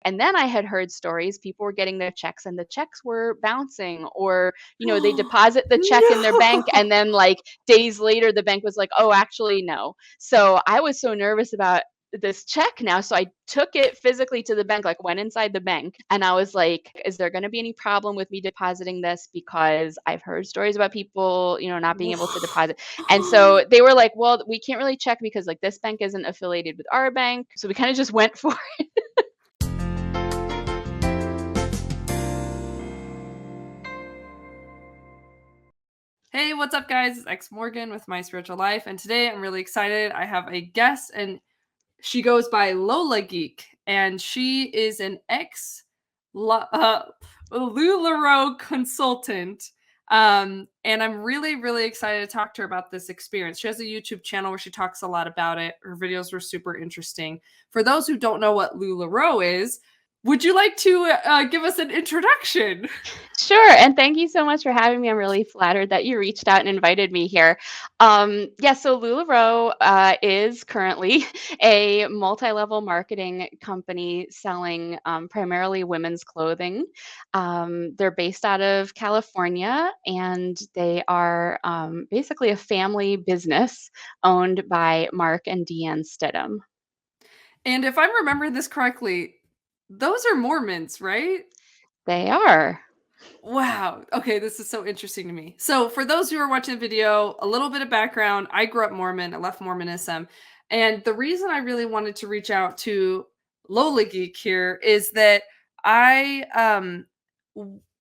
And then I had heard stories, people were getting their checks and the checks were bouncing, or, they deposit the check in their bank No. and then like days later, the bank was like, oh, actually, no. So I was so nervous about this check now. So I took it physically to the bank, like went inside the bank, and I was like, is there going to be any problem with me depositing this? Because I've heard stories about people, not being able to deposit. And so they were like, well, we can't really check because like this bank isn't affiliated with our bank. So we kind of just went for it. Hey, what's up, guys? It's Ex-Morgan with My Spiritual Life, and today I'm really excited. I have a guest, and she goes by Lolageek, and she is an ex-LuLaRoe consultant. And I'm really, really excited to talk to her about this experience. She has a YouTube channel where she talks a lot about it. Her videos were super interesting. For those who don't know what LuLaRoe is, would you like to give us an introduction? Sure. And thank you so much for having me. I'm really flattered that you reached out and invited me here. So LuLaRoe is currently a multi-level marketing company selling primarily women's clothing. They're based out of California, and they are basically a family business owned by Mark and Deanne Stidham. And if I'm remembering this correctly, those are Mormons, right? They are. Wow. Okay, this is so interesting to me. So, for those who are watching the video, a little bit of background. I grew up Mormon, I left Mormonism. And the reason I really wanted to reach out to Lola Geek here is that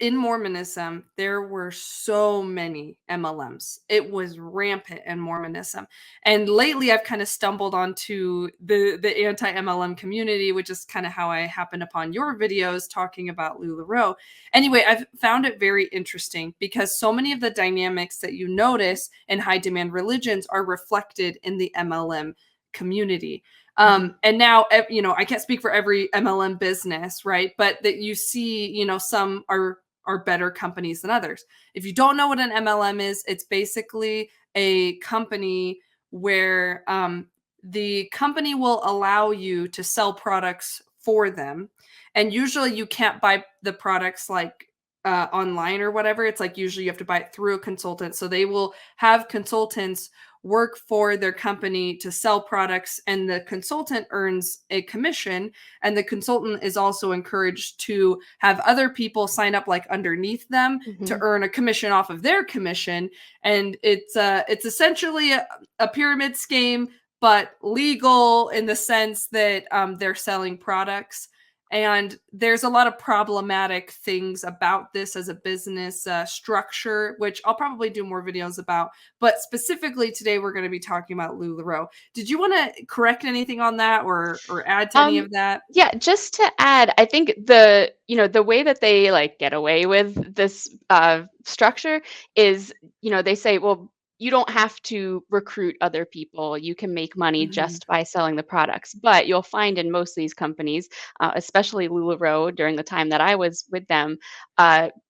in Mormonism, there were so many MLMs. It was rampant in Mormonism. And lately I've kind of stumbled onto the anti-MLM community, which is kind of how I happened upon your videos talking about LuLaRoe. Anyway, I've found it very interesting because so many of the dynamics that you notice in high demand religions are reflected in the MLM community. And now, I can't speak for every MLM business, right? But that you see, some are better companies than others. If you don't know what an MLM is, it's basically a company where the company will allow you to sell products for them. And usually you can't buy the products like online or whatever. It's like usually you have to buy it through a consultant. So they will have consultants work for their company to sell products, and the consultant earns a commission, and the consultant is also encouraged to have other people sign up like underneath them to earn a commission off of their commission. And it's essentially a pyramid scheme, but legal in the sense that they're selling products. And there's a lot of problematic things about this as a business structure, which I'll probably do more videos about. But specifically today, we're going to be talking about LuLaRoe. Did you want to correct anything on that or add to any of that? Yeah, just to add, I think the way that they like get away with this structure is, they say, well, you don't have to recruit other people. You can make money just by selling the products. But you'll find in most of these companies, especially LuLaRoe, during the time that I was with them,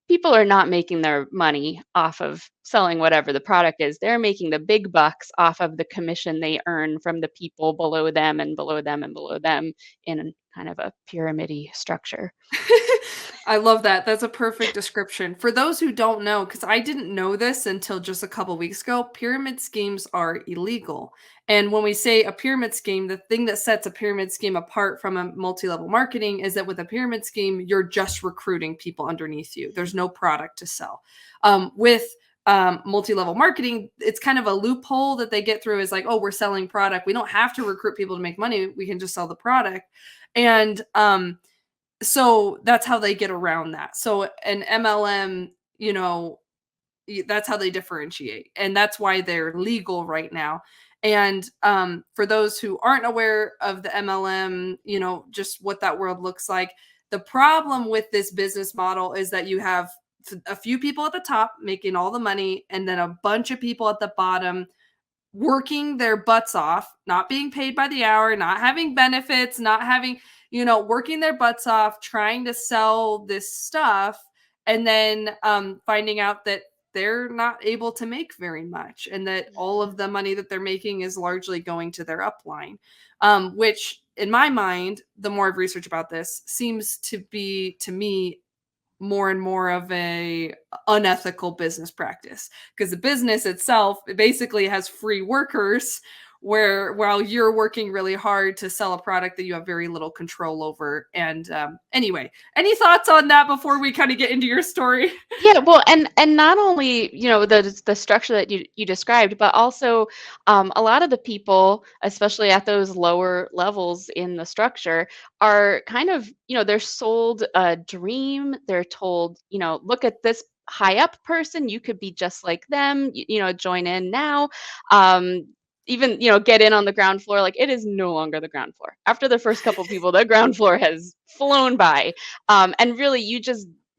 people are not making their money off of selling whatever the product is. They're making the big bucks off of the commission they earn from the people below them and below them and below them in kind of a pyramid-y structure. I love that. That's a perfect description. For those who don't know, because I didn't know this until just a couple weeks ago, pyramid schemes are illegal. And when we say a pyramid scheme, the thing that sets a pyramid scheme apart from a multi-level marketing is that with a pyramid scheme, you're just recruiting people underneath you. There's no product to sell. With multi-level marketing, it's kind of a loophole that they get through is like, oh, we're selling product. We don't have to recruit people to make money. We can just sell the product. And so that's how they get around that. So an MLM, that's how they differentiate. And that's why they're legal right now. And for those who aren't aware of the MLM, just what that world looks like, the problem with this business model is that you have a few people at the top making all the money, and then a bunch of people at the bottom working their butts off, not being paid by the hour, not having benefits, not having, working their butts off, trying to sell this stuff, and then finding out that they're not able to make very much, and that all of the money that they're making is largely going to their upline, which in my mind, the more I've researched about this, seems to be, to me, more and more of a unethical business practice, because the business itself, it basically has free workers, where while you're working really hard to sell a product that you have very little control over. And anyway, any thoughts on that before we kind of get into your story? Yeah, well, and not only, the structure that you described, but also a lot of the people, especially at those lower levels in the structure, are kind of, they're sold a dream. They're told, look at this high up person, you could be just like them, join in now. Um, Even, get in on the ground floor. Like, it is no longer the ground floor. After the first couple people, the ground floor has flown by. And really,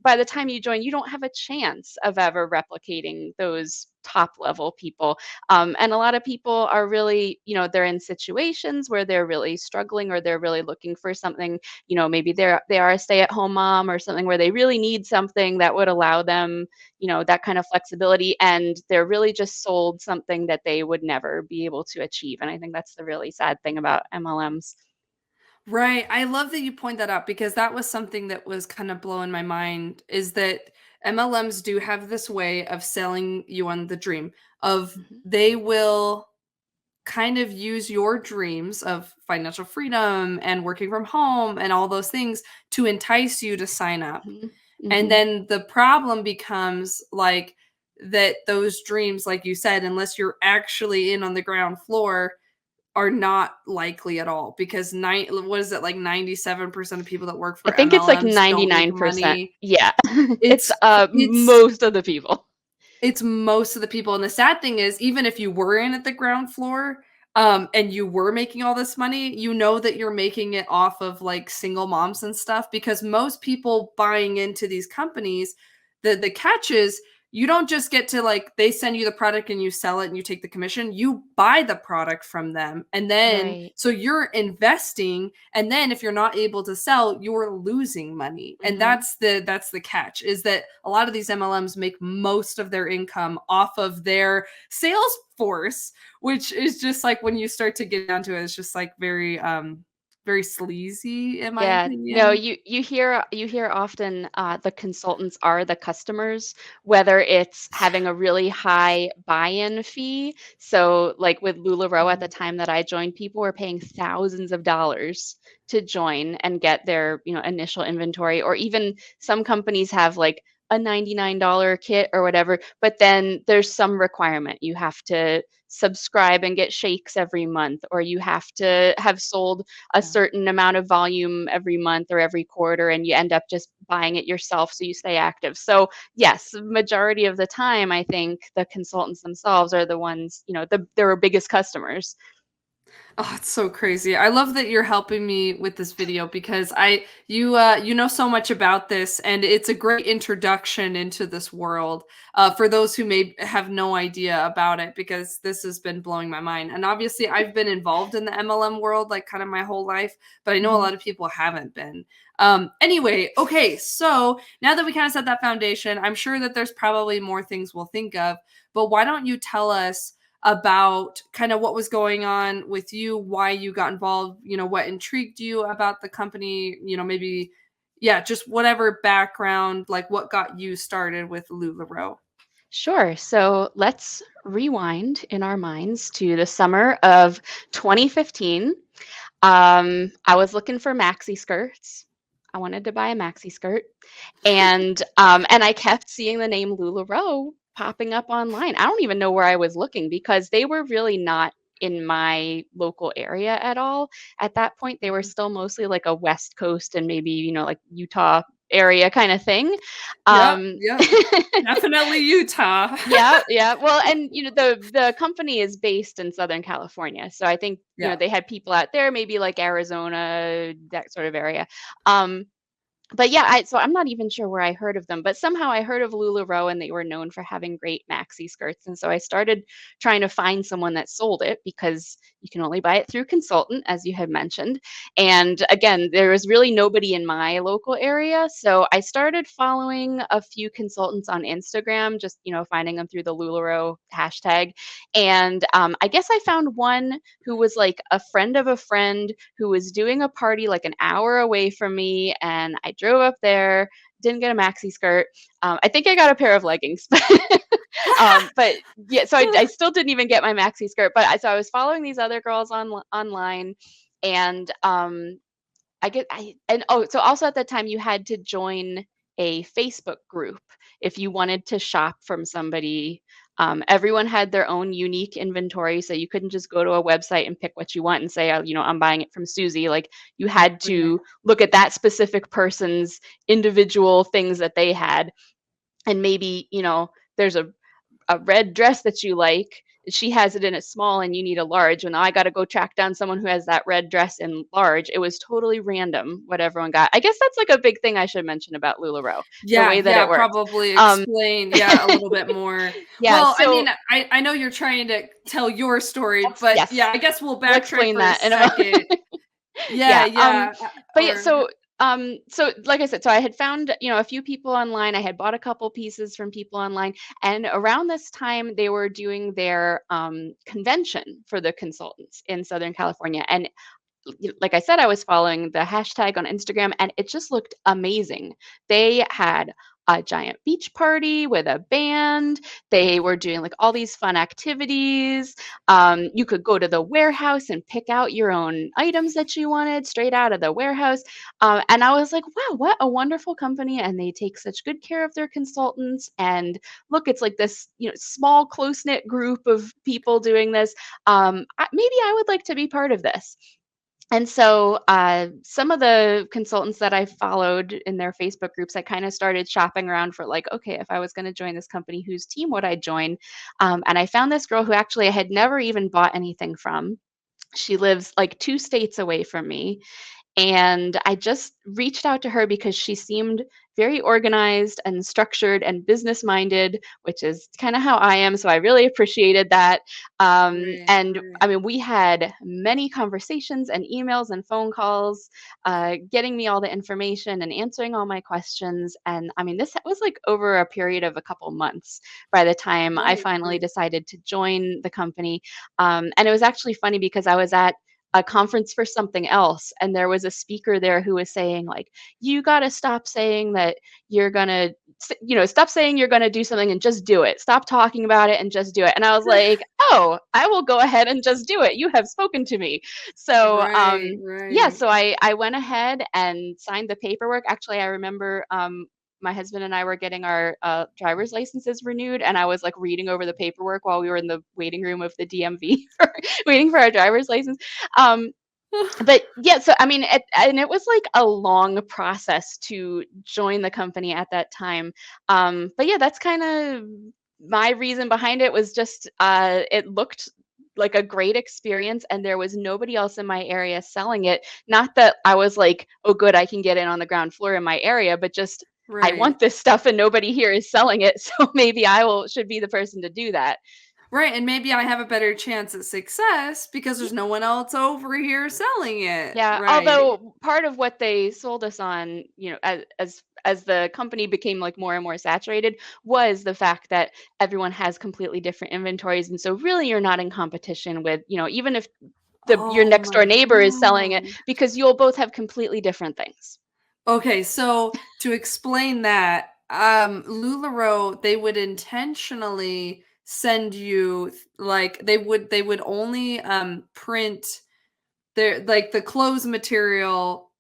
by the time you join, you don't have a chance of ever replicating those top level people. And a lot of people are really, they're in situations where they're really struggling, or they're really looking for something, maybe they are a stay-at-home mom or something, where they really need something that would allow them, that kind of flexibility. And they're really just sold something that they would never be able to achieve. And I think that's the really sad thing about MLMs. Right. I love that you point that out, because that was something that was kind of blowing my mind, is that MLMs do have this way of selling you on the dream of, Mhm, they will kind of use your dreams of financial freedom and working from home and all those things to entice you to sign up. mhm, And mhm. then the problem becomes like that those dreams, like you said, unless you're actually in on the ground floor, are not likely at all, because what is it, like 97% of people that work I for think it's like MLMs don't make 99%. money. Yeah. It's, It's it's most of the people. it's most of the people, and the sad thing is, even if you were in at the ground floor, and you were making all this money, you know that you're making it off of, like, single moms and stuff, because most people buying into these companies, the catch is, you don't just get to, like, they send you the product and you sell it and you take the commission, you buy the product from them, and then Right. so you're investing, and then if you're not able to sell, you're losing money. And Mhm. that's the catch, is that a lot of these MLMs make most of their income off of their sales force, which is just like, when you start to get down to it, it's just like very sleazy, in my Yeah. No, opinion. you hear often, the consultants are the customers, whether it's having a really high buy-in fee. So, like with LuLaRoe at the Mhm. time that I joined, people were paying thousands of dollars to join and get their, initial inventory. Or even some companies have like a $99 kit or whatever, but then there's some requirement. You have to subscribe and get shakes every month, or you have to have sold a Yeah. certain amount of volume every month or every quarter, and you end up just buying it yourself so you stay active. So yes, majority of the time, I think the consultants themselves are the ones, they're our biggest customers. Oh, it's so crazy. I love that you're helping me with this video, because you know so much about this, and it's a great introduction into this world, for those who may have no idea about it, because this has been blowing my mind. And obviously, I've been involved in the MLM world like kind of my whole life, but I know a Mhm. lot of people haven't been. Anyway, okay, so now that we kind of set that foundation, I'm sure that there's probably more things we'll think of, but why don't you tell us about kind of what was going on with you, why you got involved, what intrigued you about the company, maybe, yeah, just whatever background, like what got you started with LuLaRoe. Sure. So let's rewind in our minds to the summer of 2015. I was looking for maxi skirts. I wanted to buy a maxi skirt, and I kept seeing the name LuLaRoe popping up online. I don't even know where I was looking, because they were really not in my local area at all. At that point, they were Mhm. still mostly like a West Coast and maybe, like Utah area kind of thing. Yep, Um, yep. Definitely Utah. Yeah, yeah. Well, and the company is based in Southern California. So I think, Yeah. they had people out there, maybe like Arizona, that sort of area. Um, but yeah, so I'm not even sure where I heard of them, but somehow I heard of LuLaRoe and they were known for having great maxi skirts. And so I started trying to find someone that sold it because you can only buy it through consultant, as you had mentioned. And again, there was really nobody in my local area. So I started following a few consultants on Instagram, just, finding them through the LuLaRoe hashtag. And I guess I found one who was like a friend of a friend who was doing a party like an hour away from me. And I drove up there, didn't get a maxi skirt. I think I got a pair of leggings. But yeah, so I still didn't even get my maxi skirt. But so I was following these other girls online. And so also at that time you had to join a Facebook group if you wanted to shop from somebody. Everyone had their own unique inventory, so you couldn't just go to a website and pick what you want and say, I'm buying it from Susie. Like you had Right. to look at that specific person's individual things that they had, and maybe there's a red dress that you like. She has it in a small and you need a large. And I got to go track down someone who has that red dress in large. It was totally random what everyone got. I guess that's like a big thing I should mention about LuLaRoe, the way Yeah, that yeah, it works. probably Um, explain, yeah, a little bit more. yeah, Well, I mean, so I know you're trying to tell your story, that's, but yes, yeah, I guess we'll we'll backtrack explain for a that in a moment. second. Yeah, Yeah. yeah, But yeah, or so like I said, so I had found, a few people online. I had bought a couple pieces from people online, and around this time they were doing their convention for the consultants in Southern California. And like I said, I was following the hashtag on Instagram and it just looked amazing. They had a giant beach party with a band. They were doing like all these fun activities. You could go to the warehouse and pick out your own items that you wanted straight out of the warehouse. And I was like, wow, what a wonderful company. And they take such good care of their consultants. And look, it's like this, small, close knit group of people doing this. Maybe I would like to be part of this. And so some of the consultants that I followed in their Facebook groups, I kind of started shopping around for like, okay, if I was going to join this company, whose team would I join? And I found this girl who actually I had never even bought anything from. She lives like 2 states away from me. And I just reached out to her because she seemed very organized and structured and business minded, which is kind of how I am. So I really appreciated that. right, And right. I mean, we had many conversations and emails and phone calls, getting me all the information and answering all my questions. And I mean, this was like over a period of a couple months by the time I Right, finally right. decided to join the company. And it was actually funny because I was at a conference for something else and there was a speaker there who was saying like, you got to stop saying that you're going to stop saying you're going to do something and just do it, stop talking about it and just do it. And I was like, oh, I will go ahead and just do it, you have spoken to me. So Right, yeah, right. so I went ahead and signed the paperwork. Actually, I remember my husband and I were getting our driver's licenses renewed, and I was like reading over the paperwork while we were in the waiting room of the DMV waiting for our driver's license. Um, but yeah, so I mean, and it was like a long process to join the company at that time. But yeah, that's kind of my reason behind it was just it looked like a great experience and there was nobody else in my area selling it. Not that I was like, oh good, I can get in on the ground floor in my area, but just I Right. want this stuff and nobody here is selling it, so maybe should be the person to do that. Right, and maybe I have a better chance at success because there's no one else over here selling it. Yeah, Right. although part of what they sold us on, as the company became like more and more saturated, was the fact that everyone has completely different inventories, and so really you're not in competition with, even if your Oh next my door neighbor is selling it, god. because you'll both have completely different things. Okay, so to explain that, LuLaRoe, they would intentionally send you like they would only print their like the clothes material.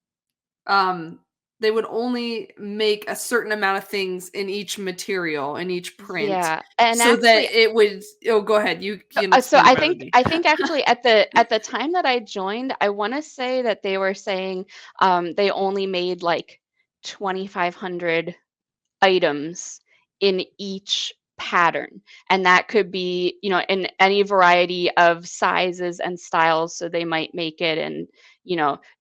um they would only make a certain amount of things in each material in each print Yeah, and so that actually, it would. Oh, go ahead, you can so explain it I better than think me. I think actually at the time that I joined, I want to say that they were saying they only made like 2,500 items in each pattern. And that could be, in any variety of sizes and styles. So they might make it in,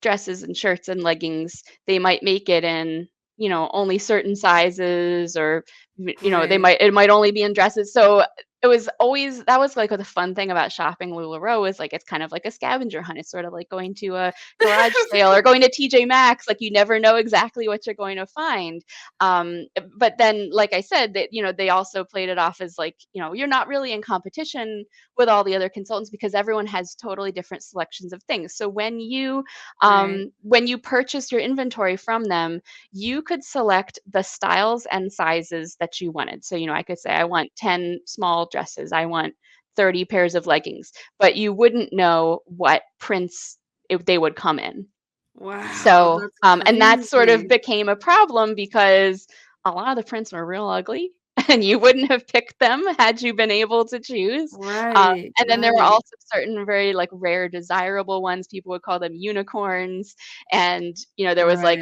dresses and shirts and leggings. They might make it in only certain sizes, or Right. it might only be in dresses. So it was always, that was like the fun thing about shopping LuLaRoe, is like it's kind of like a scavenger hunt. It's sort of like going to a garage sale or going to TJ Maxx. Like you never know exactly what you're going to find. But then, like I said, that they also played it off as like, you're not really in competition with all the other consultants, because everyone has totally different selections of things. So Right. when you purchase your inventory from them, you could select the styles and sizes that you wanted. So, I could say I want 10 small dresses, I want 30 pairs of leggings, but you wouldn't know what prints they would come in. Wow, So, that's and that sort of crazy. became a problem, because a lot of the prints were real ugly, and you wouldn't have picked them had you been able to choose. Right, And then there were right, also certain very like rare, desirable ones. People would call them unicorns, and there was like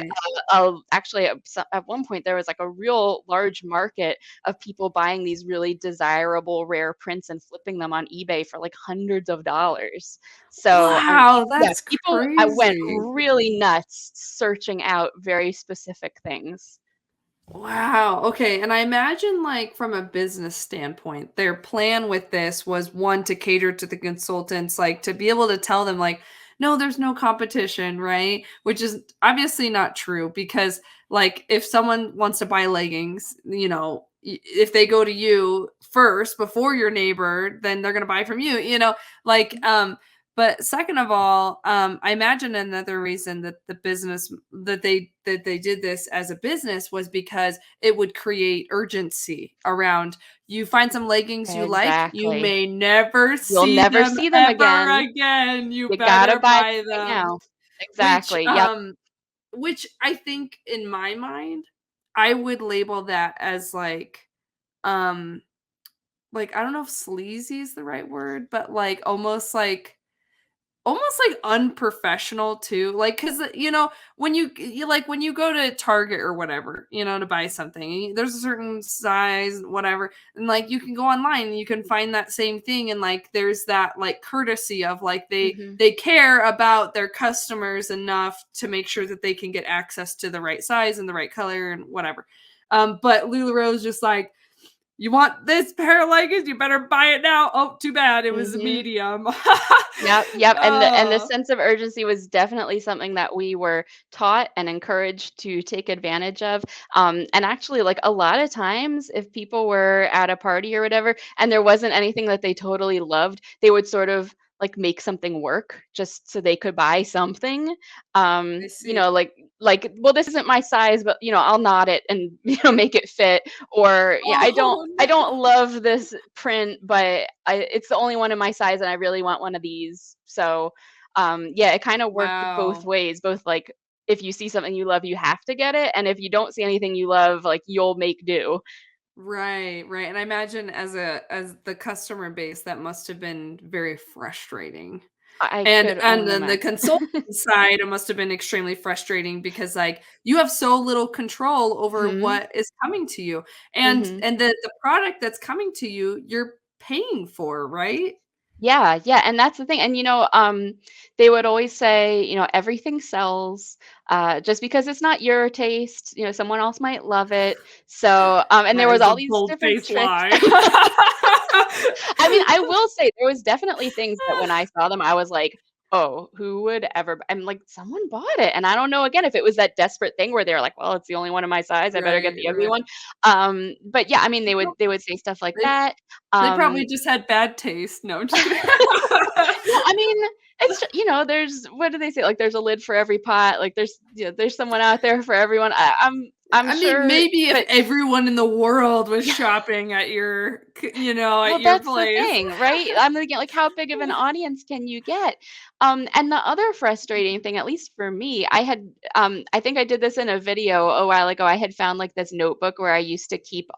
right. actually at one point there was like a real large market of people buying these really desirable, rare prints and flipping them on eBay for like hundreds of dollars. So, Wow, yeah, that's people I went crazy. really nuts searching out very specific things. Wow. Okay. And I imagine, like, from a business standpoint, their plan with this was one, to cater to the consultants, like, to be able to tell them, like, no, there's no competition, right? Which is obviously not true because, like, if someone wants to buy leggings, if they go to you first before your neighbor, then they're going to buy from you, like, but second of all, I imagine another reason that the business that they did this as a business was because it would create urgency around, you find some leggings you like, you Exactly. may never You'll see never them see them ever again. again. You You gotta better buy buy them right them. now. Which Exactly, yep. um which I think in my mind, I would label that as um I don't know if sleazy is the right word, but like almost like unprofessional too, like, cause when you go to Target or whatever, to buy something, there's a certain size, whatever, and, like, you can go online and you can find that same thing, and, like, there's that, like, courtesy of, like, Mhm. they care about their customers enough to make sure that they can get access to the right size and the right color and whatever, but LuLaRoe's just like, "You want this pair of leggings? You better buy it now. Oh, too bad, it was a Mhm. medium." Yep, yep, and the Oh. sense of urgency was definitely something that we were taught and encouraged to take advantage of, and actually, like, a lot of times, if people were at a party or whatever, and there wasn't anything that they totally loved, they would sort of, like, make something work just so they could buy something, I see. "Well, this isn't my size, but, I'll knot it and, make it fit," or, "Yeah, Oh, I no. don't love this print, but it's the only one in my size, and I really want one of these." So, yeah, it kind of worked both Wow. ways. Both like if you see something you love, you have to get it, and if you don't see anything you love, like you'll make do. Right, right, and I imagine as the customer base, that must have been very frustrating. I And could and only then the imagine. consultant side, it must have been extremely frustrating because, like, you have so little control over Mhm. what is coming to you, and Mhm. and the product that's coming to you, you're paying for, right? Yeah, yeah, and that's the thing, and, they would always say, "Everything sells, just because it's not your taste, someone else might love it." So, and there That was is a all these different bold-faced tricks. lie. I mean, I will say there was definitely things that when I saw them, I was like, "Oh, who would ever I'm like, "Someone bought it," and I don't know, again, if it was that desperate thing where they're like, "Well, it's the only one in my size, I better get Right, the ugly right. one." But yeah, I mean, No, they would say stuff like they that. they Um probably just had bad taste. No, I'm just kidding. No, I mean, it's there's what do they say? Like, there's a lid for every pot. Like, there's someone out there for everyone. I'm I mean, sure, maybe if but everyone in the world was yeah. shopping at at Well, your that's the place. thing, right? I'm thinking, like, how big of an audience can you get? And the other frustrating thing, at least for me, I think I did this in a video a while ago. I had found like this notebook where I used to keep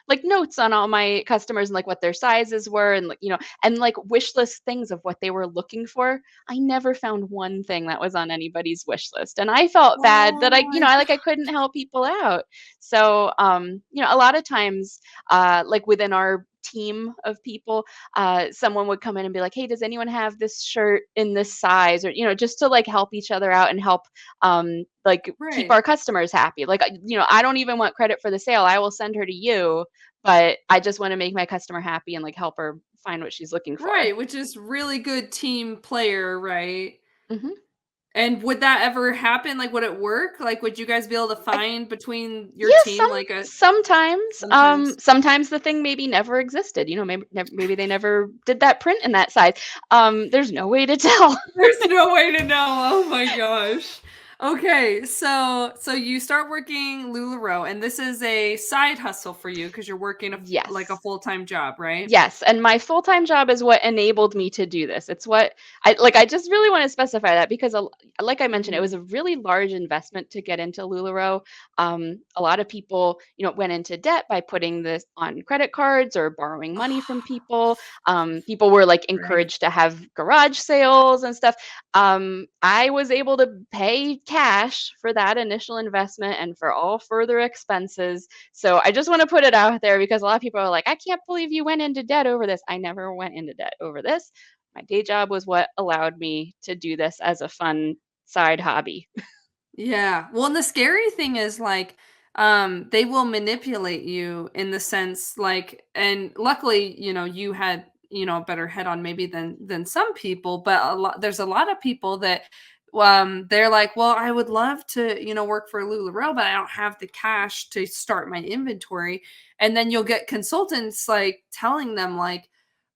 like notes on all my customers and like what their sizes were, and like, and like wish list things of what they were looking for. I never found one thing that was on anybody's wish list, and I felt bad that Oh my I couldn't help people out. So, a lot of times, like within our team of people. Someone would come in and be like, hey, does anyone have this shirt in this size? Or, just to like help each other out and help like keep Right. our customers happy. Like, I don't even want credit for the sale. I will send her to you, but I just want to make my customer happy and like help her find what she's looking for. Right, which is really good team player, right? Hmm. And would that ever happen? Like, would it work? Like, would you guys be able to find between your Yeah, team like a sometimes. sometimes? Sometimes the thing maybe never existed. Maybe they never did that print in that size. There's no way to tell. There's no way to know. Oh my gosh. Okay, so you start working LuLaRoe, and this is a side hustle for you because you're working like a Yes. full-time job, right? Yes, and my full-time job is what enabled me to do this. It's what I just really want to specify that because like I mentioned, it Mhm. was a really large investment to get into LuLaRoe. A lot of people, went into debt by putting this on credit cards or borrowing money from people. People were like Right. encouraged to have garage sales and stuff. I was able to pay cash for that initial investment and for all further expenses. So I just want to put it out there because a lot of people are like, I can't believe you went into debt over this. I never went into debt over this. My day job was what allowed me to do this as a fun side hobby. Yeah. Well, and the scary thing is like they will manipulate you in the sense like and luckily, you had, a better head on maybe than some people, but there's a lot of people that they're like, "Well, I would love to, work for LuLaRoe, but I don't have the cash to start my inventory." And then you'll get consultants like telling them like,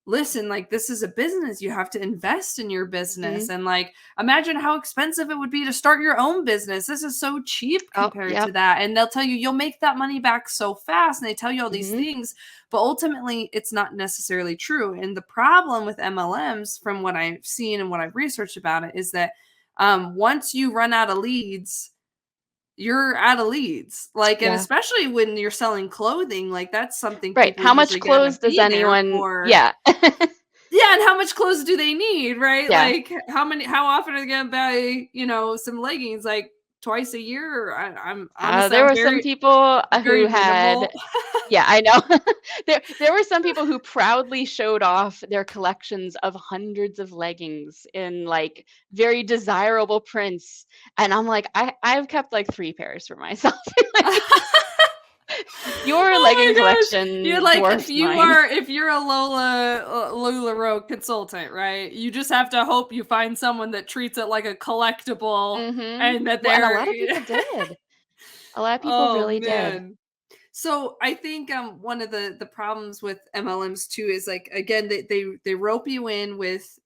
listen, like this is a business. You have to invest in your business. Hmm. And like, imagine how expensive it would be to start your own business. This is so cheap Oh, compared to yep. that. And they'll tell you you'll make that money back so fast. And they tell you all these Hmm. things, but ultimately it's not necessarily true. And the problem with MLMs, from what I've seen and what I've researched about it, is that once you run out of leads, you're out of leads. Like, and Yeah. especially when you're selling clothing, like that's something Right. people How much usually gotta clothes does be there anyone? for. Yeah. Yeah, and how much clothes do they need, right? Yeah. Like, how often are they gonna buy, some leggings, like, twice a year? Or I'm honestly, There I'm were some people who very had. minimal. Yeah, I know. There were some people who proudly showed off their collections of hundreds of leggings in like very desirable prints, and I'm like, I've kept like 3 pairs for myself. Like, your Oh legging my gosh. You're collection like, dwarfs mine. if you're a LuLaRoe consultant, right? You just have to hope you find someone that treats it like a collectible Mhm. and that Well, and a they're lot of people did. A lot of people oh really did. man. So I think one of the problems with MLMs too is like again they rope you in with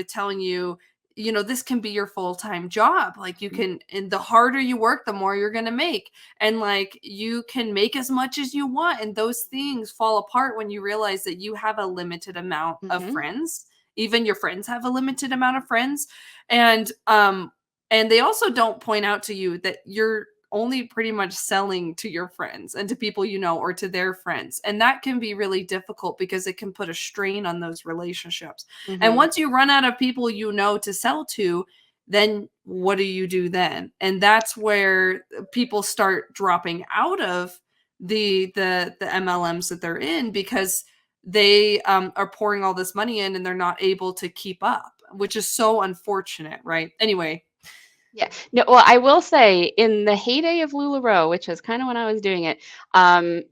telling you, this can be your full-time job. Like you Mhm. can, and the harder you work, the more you're going to make. And like you can make as much as you want, and those things fall apart when you realize that you have a limited amount of Mhm. friends. Even your friends have a limited amount of friends. And they also don't point out to you that you're only pretty much selling to your friends and to people or to their friends. And that can be really difficult because it can put a strain on those relationships. And Mhm. once you run out of people to sell to, then what do you do then? And that's where people start dropping out of the MLMs that they're in because they are pouring all this money in and they're not able to keep up, which is so unfortunate, right? Anyway. Yeah. No, well, I will say in the heyday of LuLaRoe, which is kind of when I was doing it,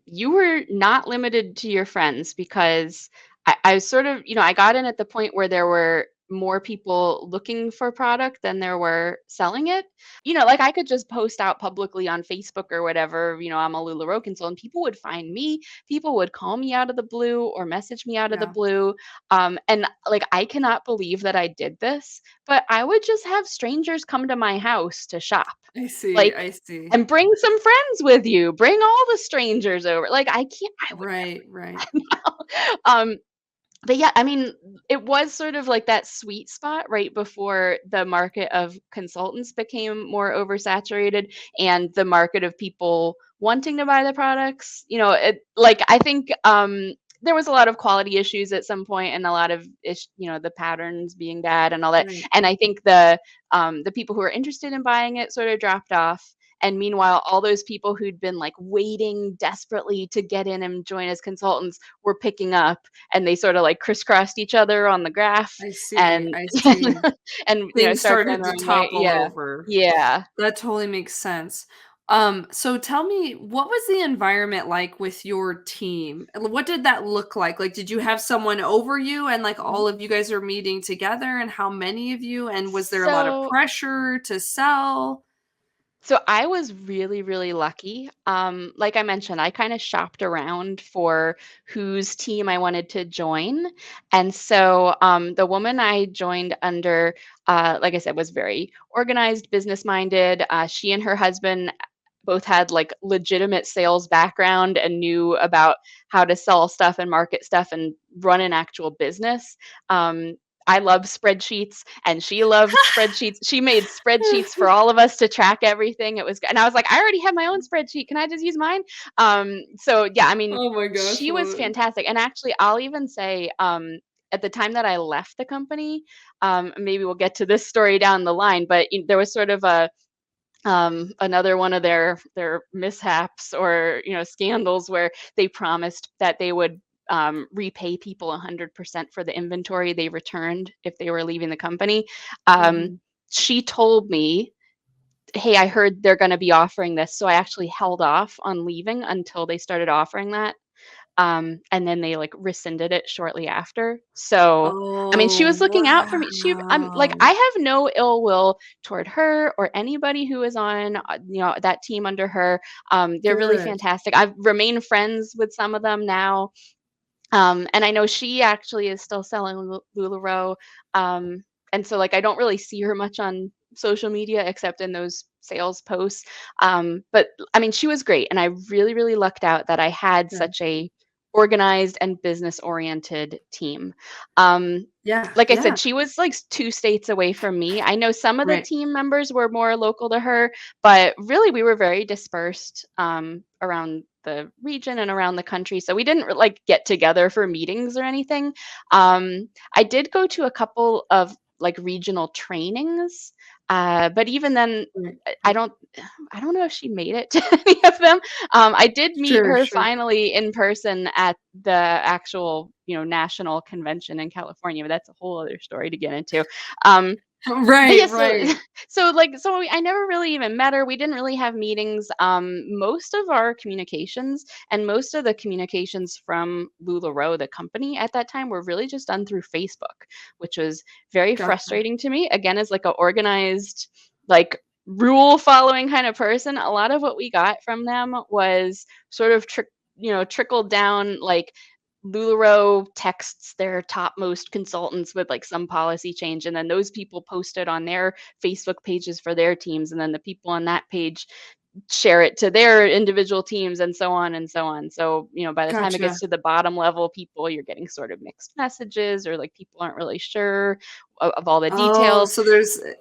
you were not limited to your friends because I was sort of, I got in at the point where there were more people looking for product than there were selling it. Like I could just post out publicly on Facebook or whatever, I'm a LuLaRoe consultant. People would find me. People would call me out of the blue or message me out of the Yeah. blue. And like, I cannot believe that I did this, but I would just have strangers come to my house to shop. I see. Like, I see. and bring some friends with you. Bring all the strangers over. Like, I would Right, right. never. But yeah, I mean, it was sort of like that sweet spot right before the market of consultants became more oversaturated and the market of people wanting to buy the products. Like I think there was a lot of quality issues at some point and a lot of the patterns being bad and all that. Right. And I think the people who were interested in buying it sort of dropped off. And meanwhile, all those people who'd been like waiting desperately to get in and join as consultants were picking up, and they sort of like crisscrossed each other on the graph, I see, and I see. and Things started going started the to wrong way. topple Yeah. over. Yeah. That totally makes sense. So tell me, what was the environment like with your team? What did that look like? Like, did you have someone over you and like Mhm. all of you guys are meeting together and how many of you? And was there a lot of So pressure to sell? So I was really, really lucky. Like I mentioned, I kind of shopped around for whose team I wanted to join. And so the woman I joined under, like I said, was very organized, business minded. She and her husband both had like legitimate sales background and knew about how to sell stuff and market stuff and run an actual business. I love spreadsheets, and she loved spreadsheets. She made spreadsheets for all of us to track everything. It was, and I was like, I already have my own spreadsheet. Can I just use mine? So yeah, I mean, Oh my gosh, she was what? fantastic. And actually, I'll even say, at the time that I left the company, maybe we'll get to this story down the line, but there was sort of a another one of their mishaps or scandals where they promised that they would repay people 100% for the inventory they returned if they were leaving the company. Um, Mhm. she told me, "Hey, I heard they're going to be offering this," so I actually held off on leaving until they started offering that. And then they like rescinded it shortly after. So, I mean, she Oh, was looking out for me. I'm like, wow. I have no ill will toward her or anybody who is on, that team under her. They're really Good. fantastic. I've remained friends with some of them now. And I know she actually is still selling LuLaRoe. And so like I don't really see her much on social media except in those sales posts. But I mean, she was great, and I really, really lucked out that I had Good. such a organized and business oriented team. Um, Yeah, like I yeah. said, she was like 2 states away from me. I know some of the Right. team members were more local to her, but really we were very dispersed around the region and around the country. So we didn't like get together for meetings or anything. I did go to a couple of like regional trainings, but even then, Right. I don't I don't know if she made it to any of them. I did meet Sure, her sure. finally in person at the actual, national convention in California, but that's a whole other story to get into. Um, but Right, yes, so right. I never really even met her. We didn't really have meetings. Most of our communications and most of the communications from LuLaRoe, the company at that time, were really just done through Facebook, which was very Gotcha. frustrating to me. Again, as like a organized, like rule following kind of person, a lot of what we got from them was sort of trickled down, like LuLaRoe texts their topmost consultants with like some policy change, and then those people post it on their Facebook pages for their teams, and then the people on that page share it to their individual teams, and so on and so on. So, by the time it Gotcha. gets to the bottom level people, you're getting sort of mixed messages, or like people aren't really sure of all the Oh, details. so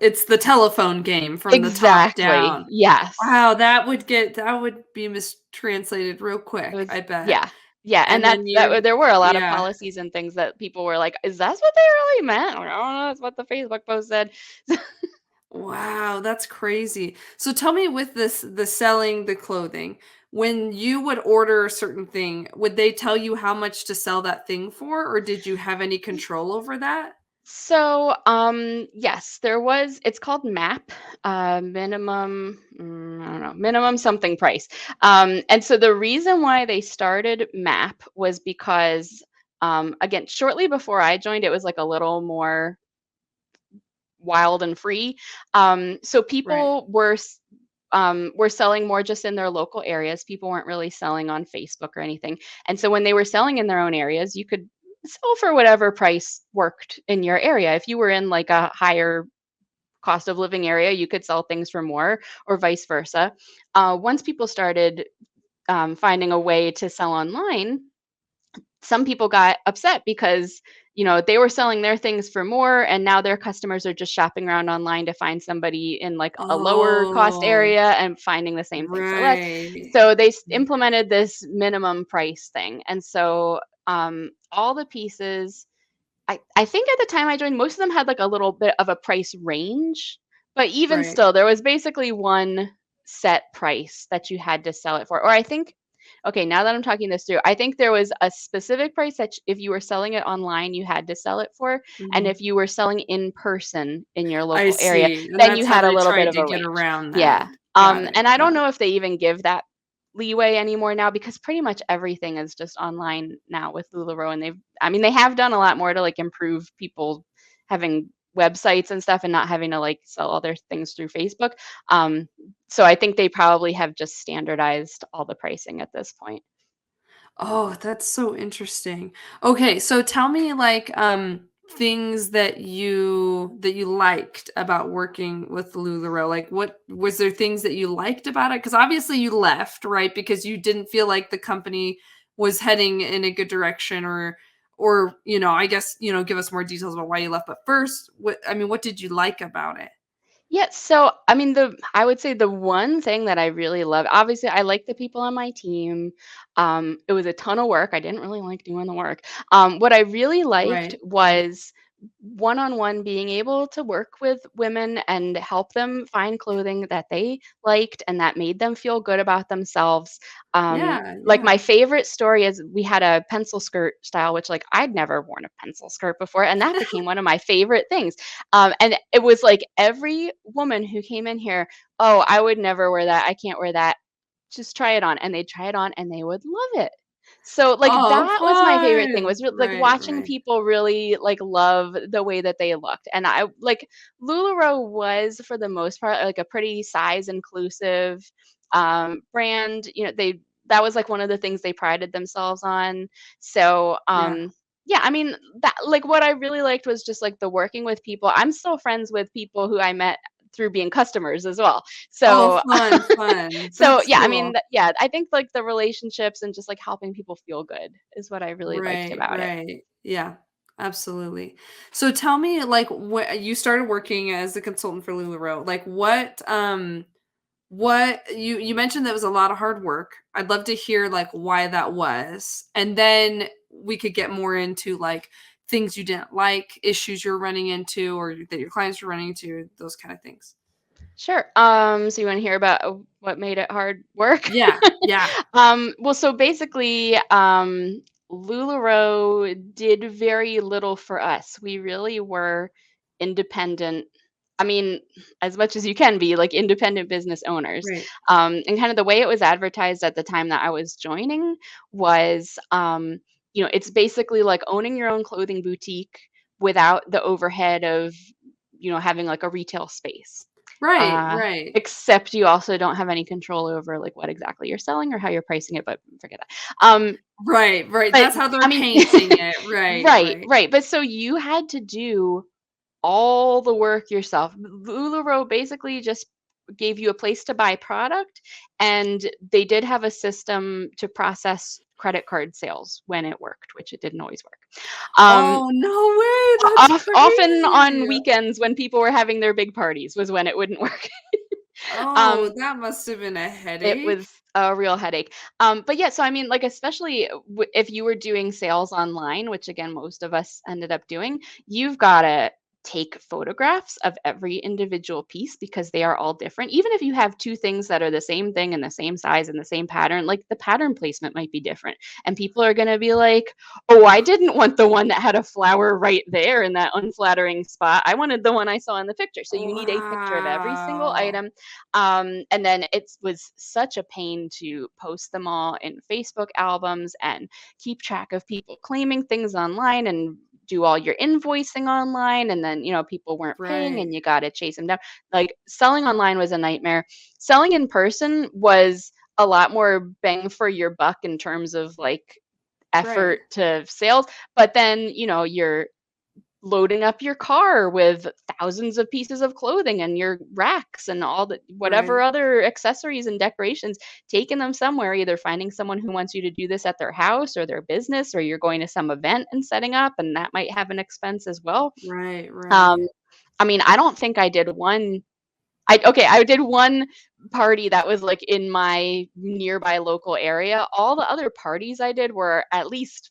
it's the telephone game from the top Exactly. down. Yes. Wow, that would be mistranslated real It quick, was I bet. yeah. Yeah, and And then there were a lot of yeah. policies and things that people were like, "Is that what they really meant?" I'm like, "Oh, no, that's what the Facebook post said." Wow, that's crazy. So tell me with the selling the clothing, when you would order a certain thing, would they tell you how much to sell that thing for, or did you have any control over that? So, yes, it's called MAP, minimum, I don't know, minimum something price. And so the reason why they started MAP was because, again, shortly before I joined, it was like a little more wild and free. So Right. people were selling more just in their local areas. People weren't really selling on Facebook or anything. And so when they were selling in their own areas, you could sell for whatever price worked in your area. If you were in like a higher cost of living area, you could sell things for more, or vice versa. Once people started finding a way to sell online, some people got upset because they were selling their things for more, and now their customers are just shopping around online to find somebody in like a lower cost Oh, area and finding the same thing for less. right. So they implemented this minimum price thing, and so all the pieces, I think at the time I joined, most of them had like a little bit of a price range, but even Right. still there was basically one set price that you had to sell it for. Or I think, okay, now that I'm talking this through, I think there was a specific price that if you were selling it online, you had to sell it for. And Mhm. if you were selling in person in your I local area, see, and then you that's how had a they little bit tried of to a get range. around Yeah. that. Got it, And I got don't it. know if they even give that leeway anymore now, because pretty much everything is just online now with LuLaRoe, and they have done a lot more to like improve people having websites and stuff and not having to like sell other things through Facebook. Um, so I think they probably have just standardized all the pricing at this point. Oh, that's so interesting. Okay, so tell me like things that you liked about working with LuLaRoe. Like what was there things that you liked about it? Cuz obviously you left, right? Because you didn't feel like the company was heading in a good direction or I guess, give us more details about why you left. But first, what did you like about it? Yeah, so I mean, I would say the one thing that I really love, obviously, I like the people on my team. It was a ton of work. I didn't really like doing the work. What I really liked Right. was one-on-one being able to work with women and help them find clothing that they liked and that made them feel good about themselves. Yeah, Like yeah. my favorite story is we had a pencil skirt style, which like I'd never worn a pencil skirt before, and that became one of my favorite things. And it was like every woman who came in here, "Oh, I would never wear that. I can't wear that. Just try it on." And they'd try it on and they would love it. So, like, Oh, that was my favorite thing, fun. was like Right, watching right. people really like love the way that they looked. And I like LuLaRoe was for the most part like a pretty size inclusive brand. That was like one of the things they prided themselves on. So, Yeah. yeah, I mean, that like what I really liked was just like the working with people. I'm still friends with people who I met through being customers as well. Oh, So, fun, fun. so That's yeah, I mean, cool. yeah, I think like the relationships and just like helping people feel good is what I really liked Right, about it. right. Yeah, absolutely. So tell me, like, when you started working as a consultant for LuLaRoe, like, what you mentioned that was a lot of hard work. I'd love to hear like why that was, and then we could get more into like things you didn't like, issues you're running into, or that your clients are running into, those kind of things. Sure. So you want to hear about what made it hard work? Yeah, yeah. Well, so basically, LuLaRoe did very little for us. We really were independent. I mean, as much as you can be like independent business owners. Right, And kind of the way it was advertised at the time that I was joining was, it's basically like owning your own clothing boutique without the overhead of, having like a retail space. right, right, Except you also don't have any control over, like, what exactly you're selling or how you're pricing it, but forget that. right, right. But That's how I they're mean painting it. Right, right, right, right, but so you had to do all the work yourself. LuLaRoe basically just gave you a place to buy product, and they did have a system to process credit card sales when it worked, which it didn't always work. Um, Oh, no way, that's often on crazy. weekends when people were having their big parties was when it wouldn't work. Oh, Um, that must have been a It headache. was a real headache. But yeah, so I mean, like, especially if you were doing sales online, which again, most of us ended up doing, you've got to take photographs of every individual piece because they are all different. Even if you have two things that are the same thing and the same size and the same pattern, like the pattern placement might be different. And people are going to be like, oh, I didn't want the one that had a flower right there in that unflattering spot. I wanted the one I saw in the picture. So you need a picture of every single Wow. item, and then it was such a pain to post them all in Facebook albums and keep track of people claiming things online and do all your invoicing online. And then, people weren't paying Right, and you got to chase them down. Like selling online was a nightmare. Selling in person was a lot more bang for your buck in terms of like right, effort to sales. But then, you're loading up your car with thousands of pieces of clothing and your racks and all the whatever right, other accessories and decorations, taking them somewhere, either finding someone who wants you to do this at their house or their business, or you're going to some event and setting up, and that might have an expense as well. right, Um, right. I mean, I don't think I did one party that was like in my nearby local area. All the other parties I did were at least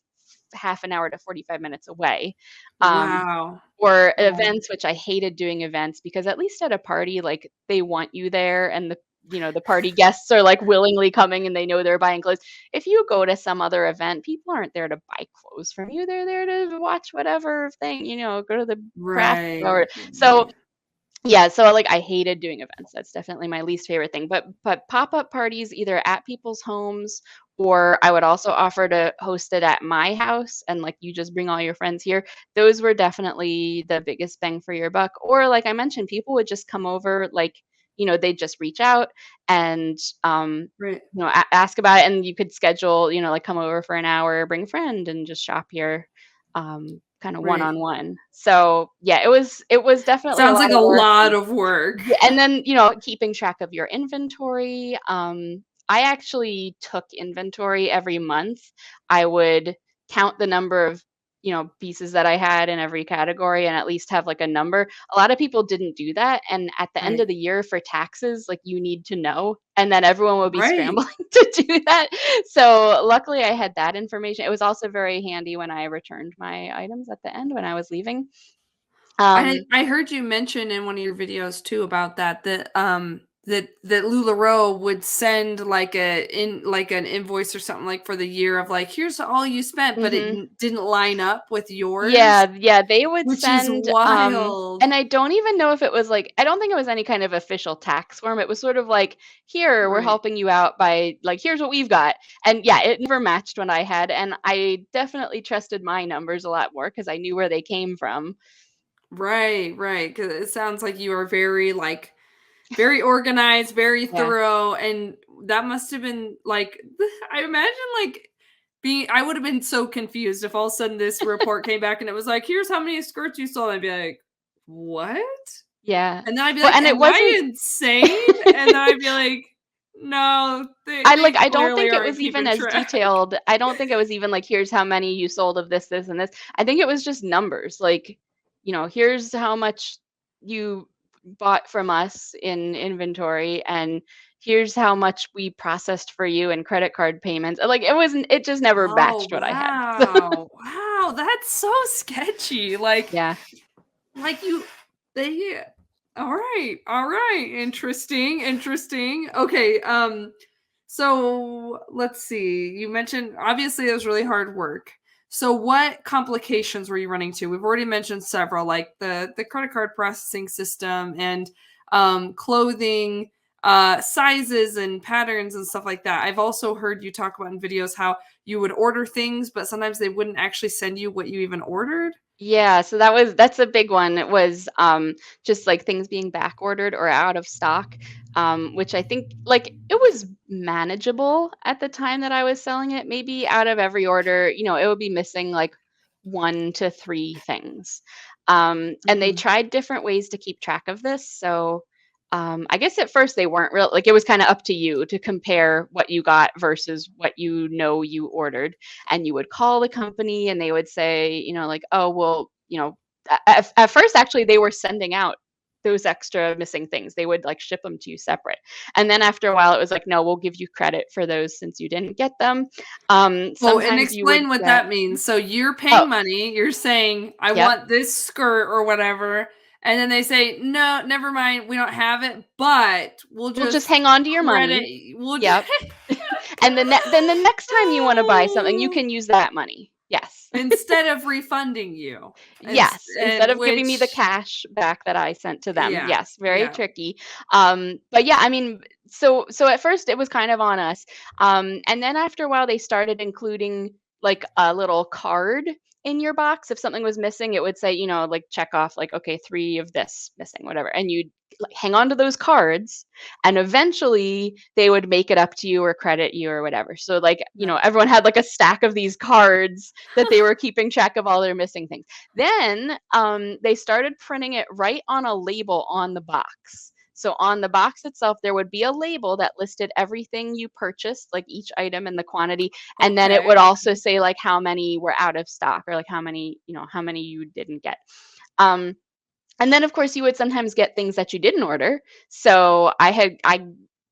half an hour to 45 minutes away. Um, Wow. or Wow. events, which I hated doing events because at least at a party, like, they want you there and the party guests are like willingly coming and they know they're buying clothes. If you go to some other event, people aren't there to buy clothes from you. They're there to watch whatever thing, go to the craft Right. store. So yeah, so like I hated doing events. That's definitely my least favorite thing. But pop-up parties either at people's homes, or I would also offer to host it at my house, and like you just bring all your friends here. Those were definitely the biggest bang for your buck. Or like I mentioned, people would just come over, like, they'd just reach out and Right. ask about it, and you could schedule, like come over for an hour, bring a friend and just shop here. Kind of Right. one-on-one. So yeah, it was definitely a Sounds like lot a of work. lot of work. Yeah, and then, keeping track of your inventory. I actually took inventory every month. I would count the number of, pieces that I had in every category and at least have like a number. A lot of people didn't do that. And at the end Right. of the year for taxes, like you need to know. And then everyone will be Right. scrambling to do that. So luckily I had that information. It was also very handy when I returned my items at the end when I was leaving. I Um, I heard you mention in one of your videos too about that LuLaRoe would send like an invoice or something like for the year of like, here's all you spent, but it mhm. didn't line up with yours, Yeah, yeah, they would which is send, wild. and I don't even know if it was like, I don't think it was any kind of official tax form. It was sort of like, here, we're Right. helping you out by like, here's what we've got. And yeah, it never matched what I had. And I definitely trusted my numbers a lot more because I knew where they came from. Right, right. Because it sounds like you are very like very organized, very Yeah. thorough, and that must have been like I imagine like being I would have been so confused if all of a sudden this report came back and it was like, here's how many skirts you sold. I'd be like, what? Yeah. And then I'd be Well, like, and it am I wasn't, insane? And then I'd be like, no, they I don't clearly think it aren't was even keeping as track. detailed. I don't think it was even like, here's how many you sold of this, this, and this. I think it was just numbers. Like, here's how much you bought from us in inventory, and here's how much we processed for you in credit card payments. Like it just never Oh matched what I had. So wow. Wow, that's so sketchy. yeah. Like you they all right, interesting, interesting. Okay, so let's see. You mentioned obviously it was really hard work. So what complications were you running to? We've already mentioned several, like the credit card processing system and clothing, sizes and patterns and stuff like that. I've also heard you talk about in videos how you would order things, but sometimes they wouldn't actually send you what you even ordered. Yeah, so that's a big one. It was just like things being back ordered or out of stock, which I think like it was manageable at the time that I was selling it. Maybe out of every order, it would be missing like 1 to 3 things. And they Mhm. tried different ways to keep track of this. So I guess at first they weren't real, like it was kind of up to you to compare what you got versus what you ordered. And you would call the company and they would say, like, oh, well, at first, actually, they were sending out those extra missing things. They would like ship them to you separate. And then after a while, it was like, no, we'll give you credit for those since you didn't get them. Oh, and Sometimes you would explain what get, that means. So you're oh, paying money, you're saying, "I yep, want this skirt or whatever," and then they say, "No, never mind, we don't have it, but we'll we'll just just hang on to your credit money. we'll just Yep. And then the next time you want to buy something, you can use that money. Yes. instead of refunding you." Yes, instead And of giving me the which cash back that I sent to them. yeah, Yes, very yeah, tricky. But yeah, I mean, so at first it was kind of on us. And then after a while they started including like a little card in your box. If something was missing, it would say, like check off like, okay, 3 of this missing, whatever. And you'd like hang on to those cards and eventually they would make it up to you or credit you or whatever. So like, yeah. everyone had like a stack of these cards that they were keeping track of all their missing things. Then they started printing it right on a label on the box. So on the box itself, there would be a label that listed everything you purchased, like each item and the quantity, and then it Okay, would also okay. say like how many were out of stock or like how many you didn't get. Um, and then of course you would sometimes get things that you didn't order. So I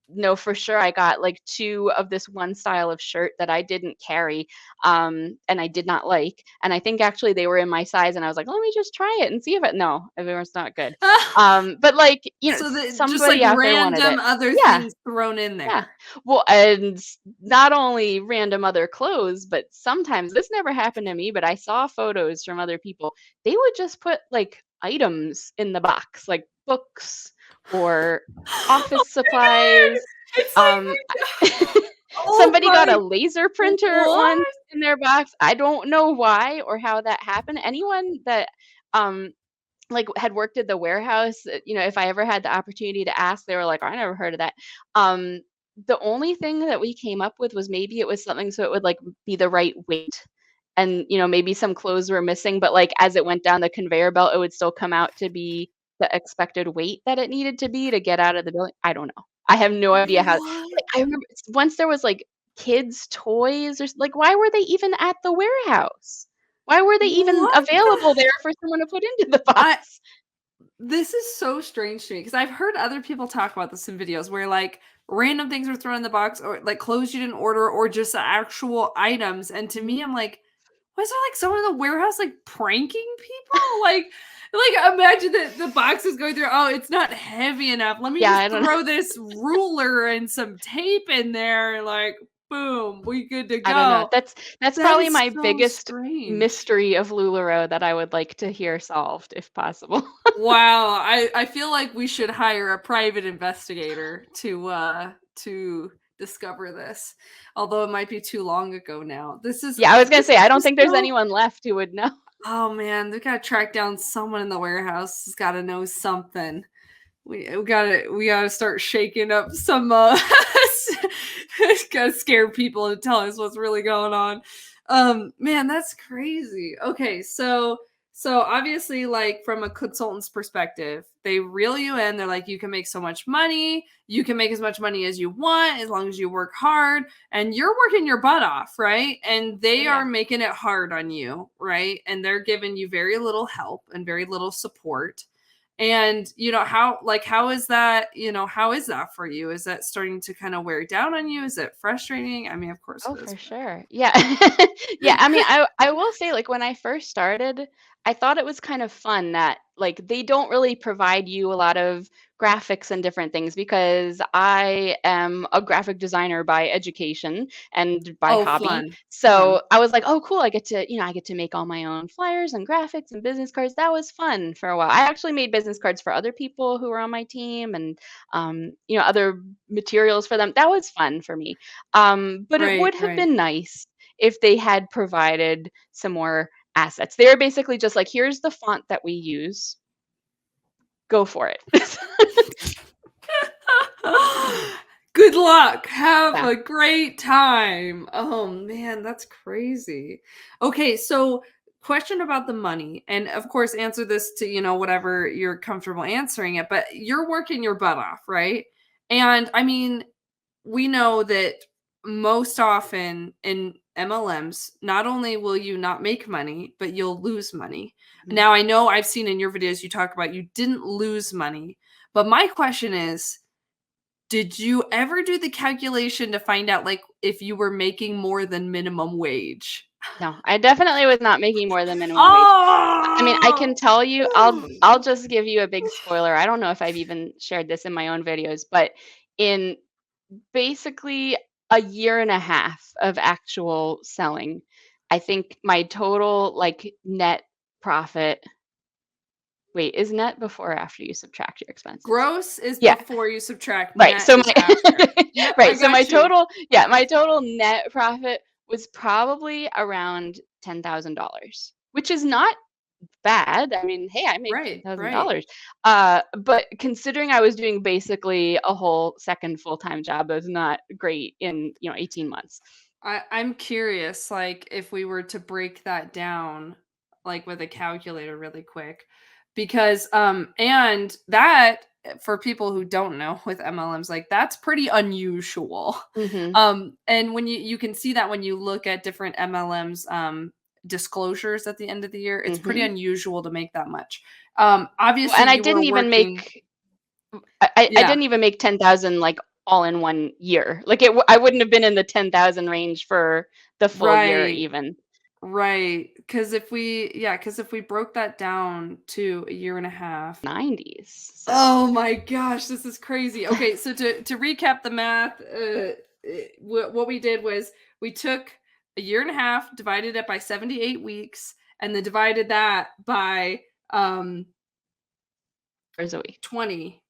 know for sure I got like 2 of this one style of shirt that I didn't carry, and I did not like. And I think actually they were in my size, and I was like, let me just try it and see if it. No, it was not good. But like, you know, So that just like somebody out there wanted random it. other Yeah. things thrown in Yeah. there. Well, and not only random other clothes, but sometimes this never happened to me, but I saw photos from other people. They would just put like items in the box, like books or Oh office my god! supplies. It's Um, oh somebody got my a laser printer once what? in their box. I don't know why or how that happened. Anyone that um like had worked at the warehouse, you know, if I ever had the opportunity to ask, they were like, I never heard of that. Um, the only thing that we came up with was maybe it was something so it would like be the right weight. And, you know, maybe some clothes were missing, but like as it went down the conveyor belt, it would still come out to be the expected weight that it needed to be to get out of the building. I don't know. I have no idea how. What? Like, I remember once there was like kids' toys or like, why were they even at the warehouse? Why were they even What available the there for someone to put into the I box? this is so strange to me because I've heard other people talk about this in videos where like random things were thrown in the box or like clothes you didn't order or just actual items. And to Mhm. me, I'm like, was there like someone in the warehouse like pranking people? Like imagine that the box is going through, oh, it's not heavy enough. Let me Yeah, just I don't know. throw this ruler and some tape in there, like boom, we good to I don't know. go. That's That probably is my so biggest strange. mystery of LuLaRoe that I would like to hear solved if possible. Wow, I feel like we should hire a private investigator to discover this. Although it might be too long ago now. Yeah, I was gonna This say, is I don't just think there's so anyone left who would know. oh man, they gotta track down someone in the warehouse has gotta know something. We gotta start shaking up some gotta scare people and tell us what's really going on. Man, that's crazy. Okay, so obviously, like from a consultant's perspective, they reel you in. They're like, you can make so much money. You can make as much money as you want as long as you work hard. And you're working your butt off, right? And Oh they are yeah. making it hard on you, right? And they're giving you very little help and very little support. And how is that, how is that for you? Is that starting to kind of wear down on you? Is it frustrating? I mean, of course Oh, it is, for but sure. Yeah. Yeah, I mean, I will say, like, when I first started, I thought it was kind of fun that, like, they don't really provide you a lot of graphics and different things because I am a graphic designer by education and by oh, hobby. fun, fun. So I was like, oh, cool. I get to, I get to make all my own flyers and graphics and business cards. That was fun for a while. I actually made business cards for other people who were on my team and, other materials for them. That was fun for me. But it Right, would have right. been nice if they had provided some more assets. They were basically just like, here's the font that we use. Go for it. Good luck. Have Yeah. a great time. Oh man, that's crazy. Okay, so question about the money. And of course, answer this to, whatever you're comfortable answering it, but you're working your butt off, right? And I mean, we know that most often in MLMs, not only will you not make money, but you'll lose money. Mhm. Now, I know I've seen in your videos you talk about you didn't lose money, but my question is, did you ever do the calculation to find out like if you were making more than minimum wage? No, I definitely was not making more than minimum wage. I mean, I Oh! can tell you, I'll just give you a big spoiler. I don't know if I've even shared this in my own videos, but in basically a year and a half of actual selling, I think my total like net profit. Wait, is net before or after you subtract your expenses? Gross is Yeah, before you subtract, right. net So is after. my Yep, I right. So my got you. total, yeah, my total net profit was probably around $10,000, which is not bad. I mean, hey, I made ten Right, thousand right. dollars. But considering I was doing basically a whole second full-time job, it was not great in 18 months. I'm curious, like, if we were to break that down, like, with a calculator really quick, because, and that, for people who don't know with MLMs, like, that's pretty unusual. Hmm. And when you can see that when you look at different MLMs, disclosures at the end of the year, it's pretty Hmm. unusual to make that much. Well, Obviously, and I you were didn't even working make I yeah. didn't even make 10,000 like all in 1 year. Like I wouldn't have been in the 10,000 range for the full year Right. even. Right. Because if we broke that down to a year and a half. 90s. So Oh my gosh, this is crazy. Okay, so to recap the math, what we did was we took a year and a half, divided it by 78 weeks, and then divided that by hours a week. 20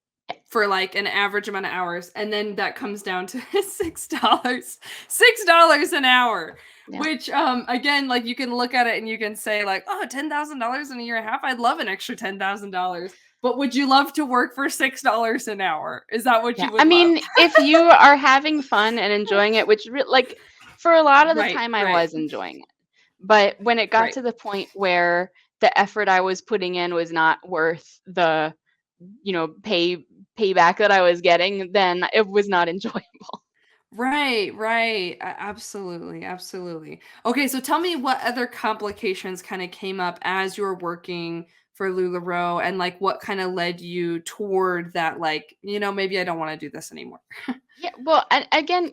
for like an average amount of hours, and then that comes down to $6 an hour. Yeah. Which again, like you can look at it and you can say like, oh, $10,000 in a year and a half, I'd love an extra $10,000. But would you love to work for $6 an hour? Is that what Yeah. you I would love? mean, if you are having fun and enjoying it, which like for a lot of the Right, time I right, was enjoying it. But when it got right. to the point where the effort I was putting in was not worth the, payback that I was getting, then it was not enjoyable. Right, right. Absolutely, absolutely. Okay, so tell me what other complications kind of came up as you were working for LuLaRoe, and like what kind of led you toward that, like, maybe I don't want to do this anymore. Yeah, well, and again,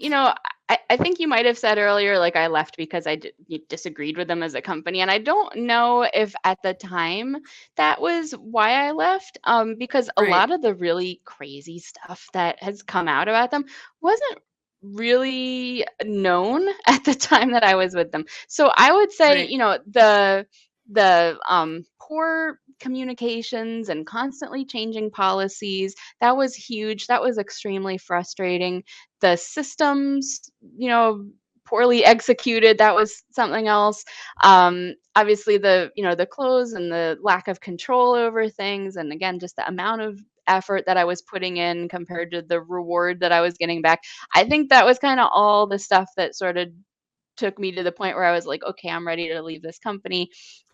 I think you might have said earlier, like I left because you disagreed with them as a company, and I don't know if at the time that was why I left. Because a Right, lot of the really crazy stuff that has come out about them wasn't really known at the time that I was with them. So I would say, right. the poor communications and constantly changing policies, that was huge. That was extremely frustrating. The systems, poorly executed, that was something else. Obviously the clothes and the lack of control over things, and again, just the amount of effort that I was putting in compared to the reward that I was getting back. I think that was kind of all the stuff that sort of took me to the point where I was like, okay, I'm ready to leave this company.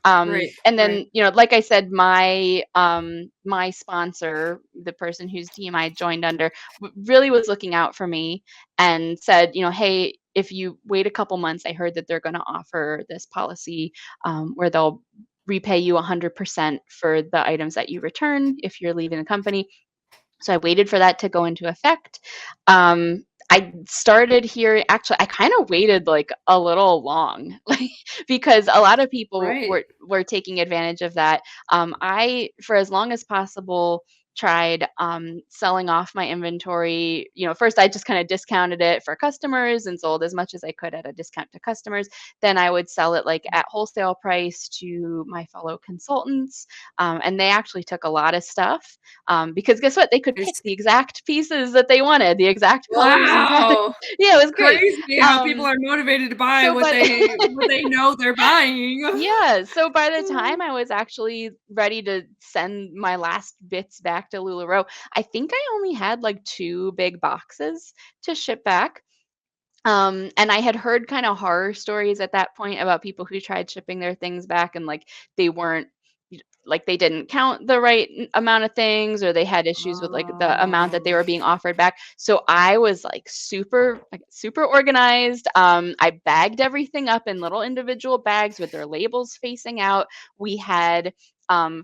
Right, And right. then, like I said, my sponsor, the person whose team I joined under, really was looking out for me and said, hey, if you wait a couple months, I heard that they're going to offer this policy where they'll repay you 100% for the items that you return if you're leaving the company. So I waited for that to go into effect. I started hearing, actually, I kind of waited like a little long, like because a lot of people Right. were taking advantage of that. I, for as long as possible, tried selling off my inventory. First I just kind of discounted it for customers and sold as much as I could at a discount to customers. Then I would sell it like at wholesale price to my fellow consultants, and they actually took a lot of stuff because guess what? They could pick Nice. the exact pieces that they wanted, the exact colors and patterns. Wow. Yeah, it was great. Crazy how people Um, are motivated to buy so, what but they know they're buying. yeah, so by the time I was actually ready to send my last bits back to LuLaRoe, I think I only had like 2 big boxes to ship back. And I had heard kind of horror stories at that point about people who tried shipping their things back and like they weren't like they didn't count the right amount of things, or they had issues with like the amount that they Oh, were being offered back. So I was like super organized. I bagged everything up in little individual bags with their labels facing out. We had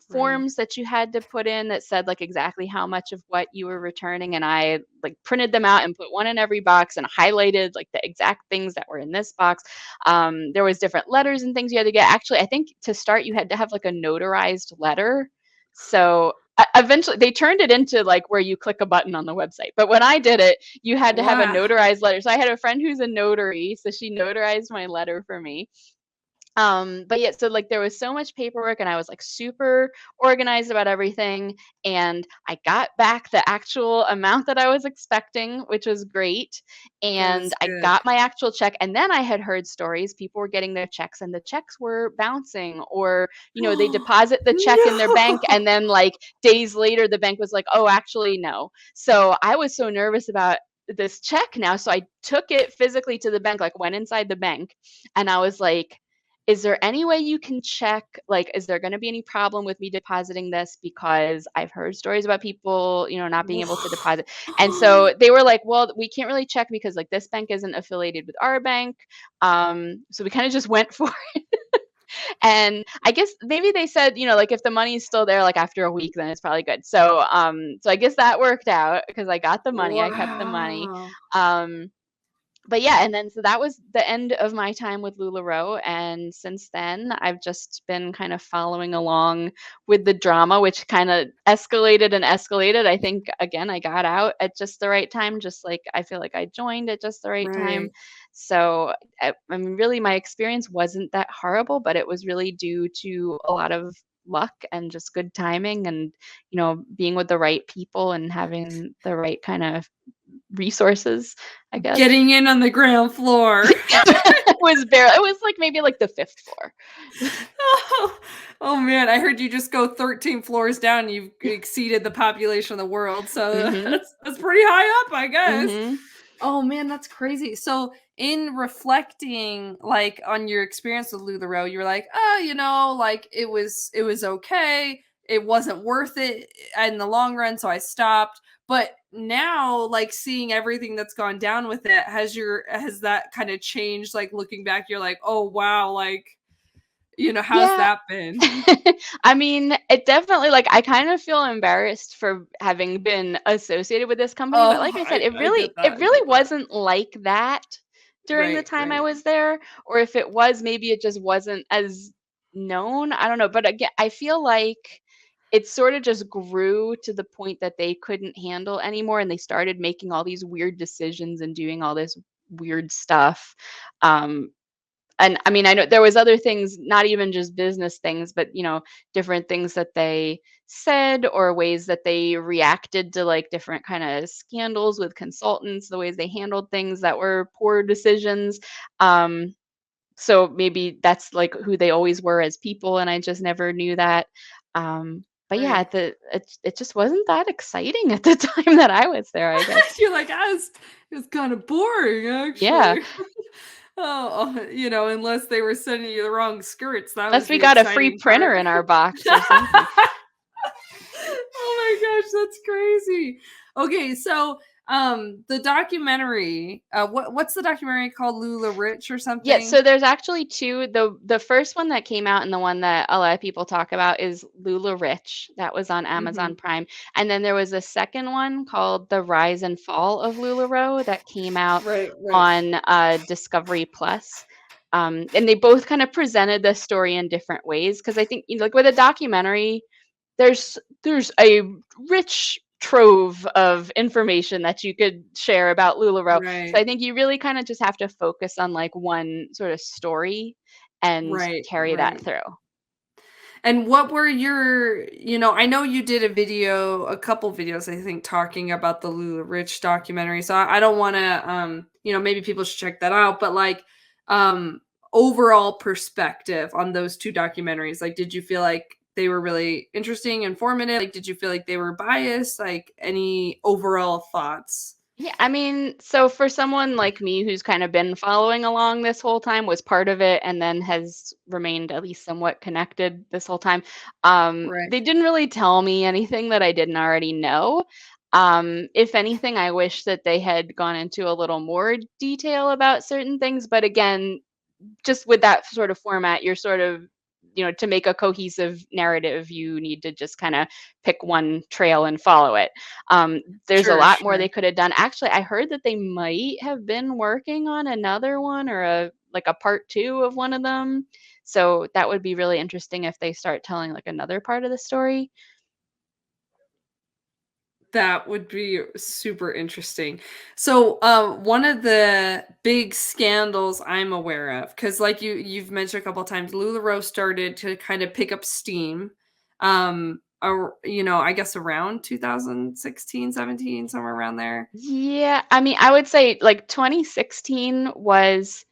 right. forms that you had to put in that said like exactly how much of what you were returning, and I like printed them out and put one in every box and highlighted like the exact things that were in this box. There was different letters and things you had to get. Actually, I think to start you had to have like a notarized letter. So eventually they turned it into like where you click a button on the website. But when I did it, you had to have a Wow. notarized letter. So I had a friend who's a notary, so she notarized my letter for me. But yeah, so like there was so much paperwork and I was like super organized about everything. And I got back the actual amount that I was expecting, which was great. That And is I good. got my actual check. And then I had heard stories, people were getting their checks and the checks were bouncing, or, they deposit the check in their bank. No. And then like days later, the bank was like, oh, actually, no. So I was so nervous about this check now. So I took it physically to the bank, like went inside the bank, and I was like, is there any way you can check, like, is there going to be any problem with me depositing this? Because I've heard stories about people, not being able to deposit. And so they were like, well, we can't really check because like this bank isn't affiliated with our bank. So we kind of just went for it. And I guess maybe they said, like if the money's still there, like after a week, then it's probably good. So I guess that worked out because I got the money, I kept the money. Wow. But yeah, and then so that was the end of my time with LuLaRoe, and since then I've just been kind of following along with the drama, which kind of escalated and escalated. I think again I got out at just the right time, just like I feel like I joined at just the right time. Right. So I mean, really, my experience wasn't that horrible, but it was really due to a lot of luck and just good timing, and being with the right people and having the right kind of resources, I guess. Getting in on the ground floor. It was like maybe like the fifth floor. Oh, oh man, I heard you just go 13 floors down and you've exceeded the population of the world. So Mhm. that's pretty high up, I guess. Mhm. Oh man, that's crazy. So in reflecting like on your experience with LuLaRoe, you were like, oh, like it was okay. It wasn't worth it in the long run, so I stopped. But now, like seeing everything that's gone down with it, has that kind of changed? Like looking back, you're like, oh wow, like how's Yeah. that been? I mean, it definitely like I kind of feel embarrassed for having been associated with this company, but Oh, like I said, I get that. it I get really that. wasn't like that during the Right, time I right, was there, or if it was, maybe it just wasn't as known. I don't know, but again, I feel like it sort of just grew to the point that they couldn't handle anymore, and they started making all these weird decisions and doing all this weird stuff. Um, and I mean, I know there was other things, not even just business things, but different things that they said or ways that they reacted to like different kind of scandals with consultants, the ways they handled things that were poor decisions. Um, so maybe that's like who they always were as people, and I just never knew that. But yeah, right. it just wasn't that exciting at the time that I was there, I guess. You're like, it's kind of boring, Yeah, actually. Oh, unless they were sending you the wrong skirts, that was unless we the got a free exciting printer part. in our box or something. Oh my gosh, that's crazy. Okay, so the documentary, what's the documentary called? Lula Rich or Yeah, something? so there's actually two. The first one that came out and the one that a lot of people talk about is Lula Rich. That was on Mm-hmm. Amazon Prime. And then there was a second one called The Rise and Fall of LuLaRoe that came out Right, right. on Discovery Plus. And they both kind of presented the story in different ways because I think like with a documentary, there's a rich trove of information that you could share about LuLaRoe. So Right, I think you really kind of just have to focus on like one sort of story and right, carry that right. through. And what were I know you did a couple videos, I think, talking about the Lula Rich documentary. So I don't want to, maybe people should check that out. But like, overall perspective on those two documentaries, like, did you feel like they were really interesting, informative? Like, did you feel like they were biased? Like, any overall thoughts? Yeah, I mean, so for someone like me who's kind of been following along this whole time, was part of it, and then has remained at least somewhat connected this whole time, Right, they didn't really tell me anything that I didn't already know. If anything, I wish that they had gone into a little more detail about certain things, but again, just with that sort of format, you're sort of, to make a cohesive narrative, you need to just kind of pick one trail and follow it. There's a sure, lot more they sure. could have done. Actually, I heard that they might have been working on another one or a part two of one of them. So that would be really interesting if they start telling like another part of the story. That would be super interesting. So, one of the big scandals I'm aware of, because like you've mentioned a couple of times, LuLaRoe started to kind of pick up steam. I guess around 2016, 17, somewhere around there. Yeah, I mean, I would say like 2016 was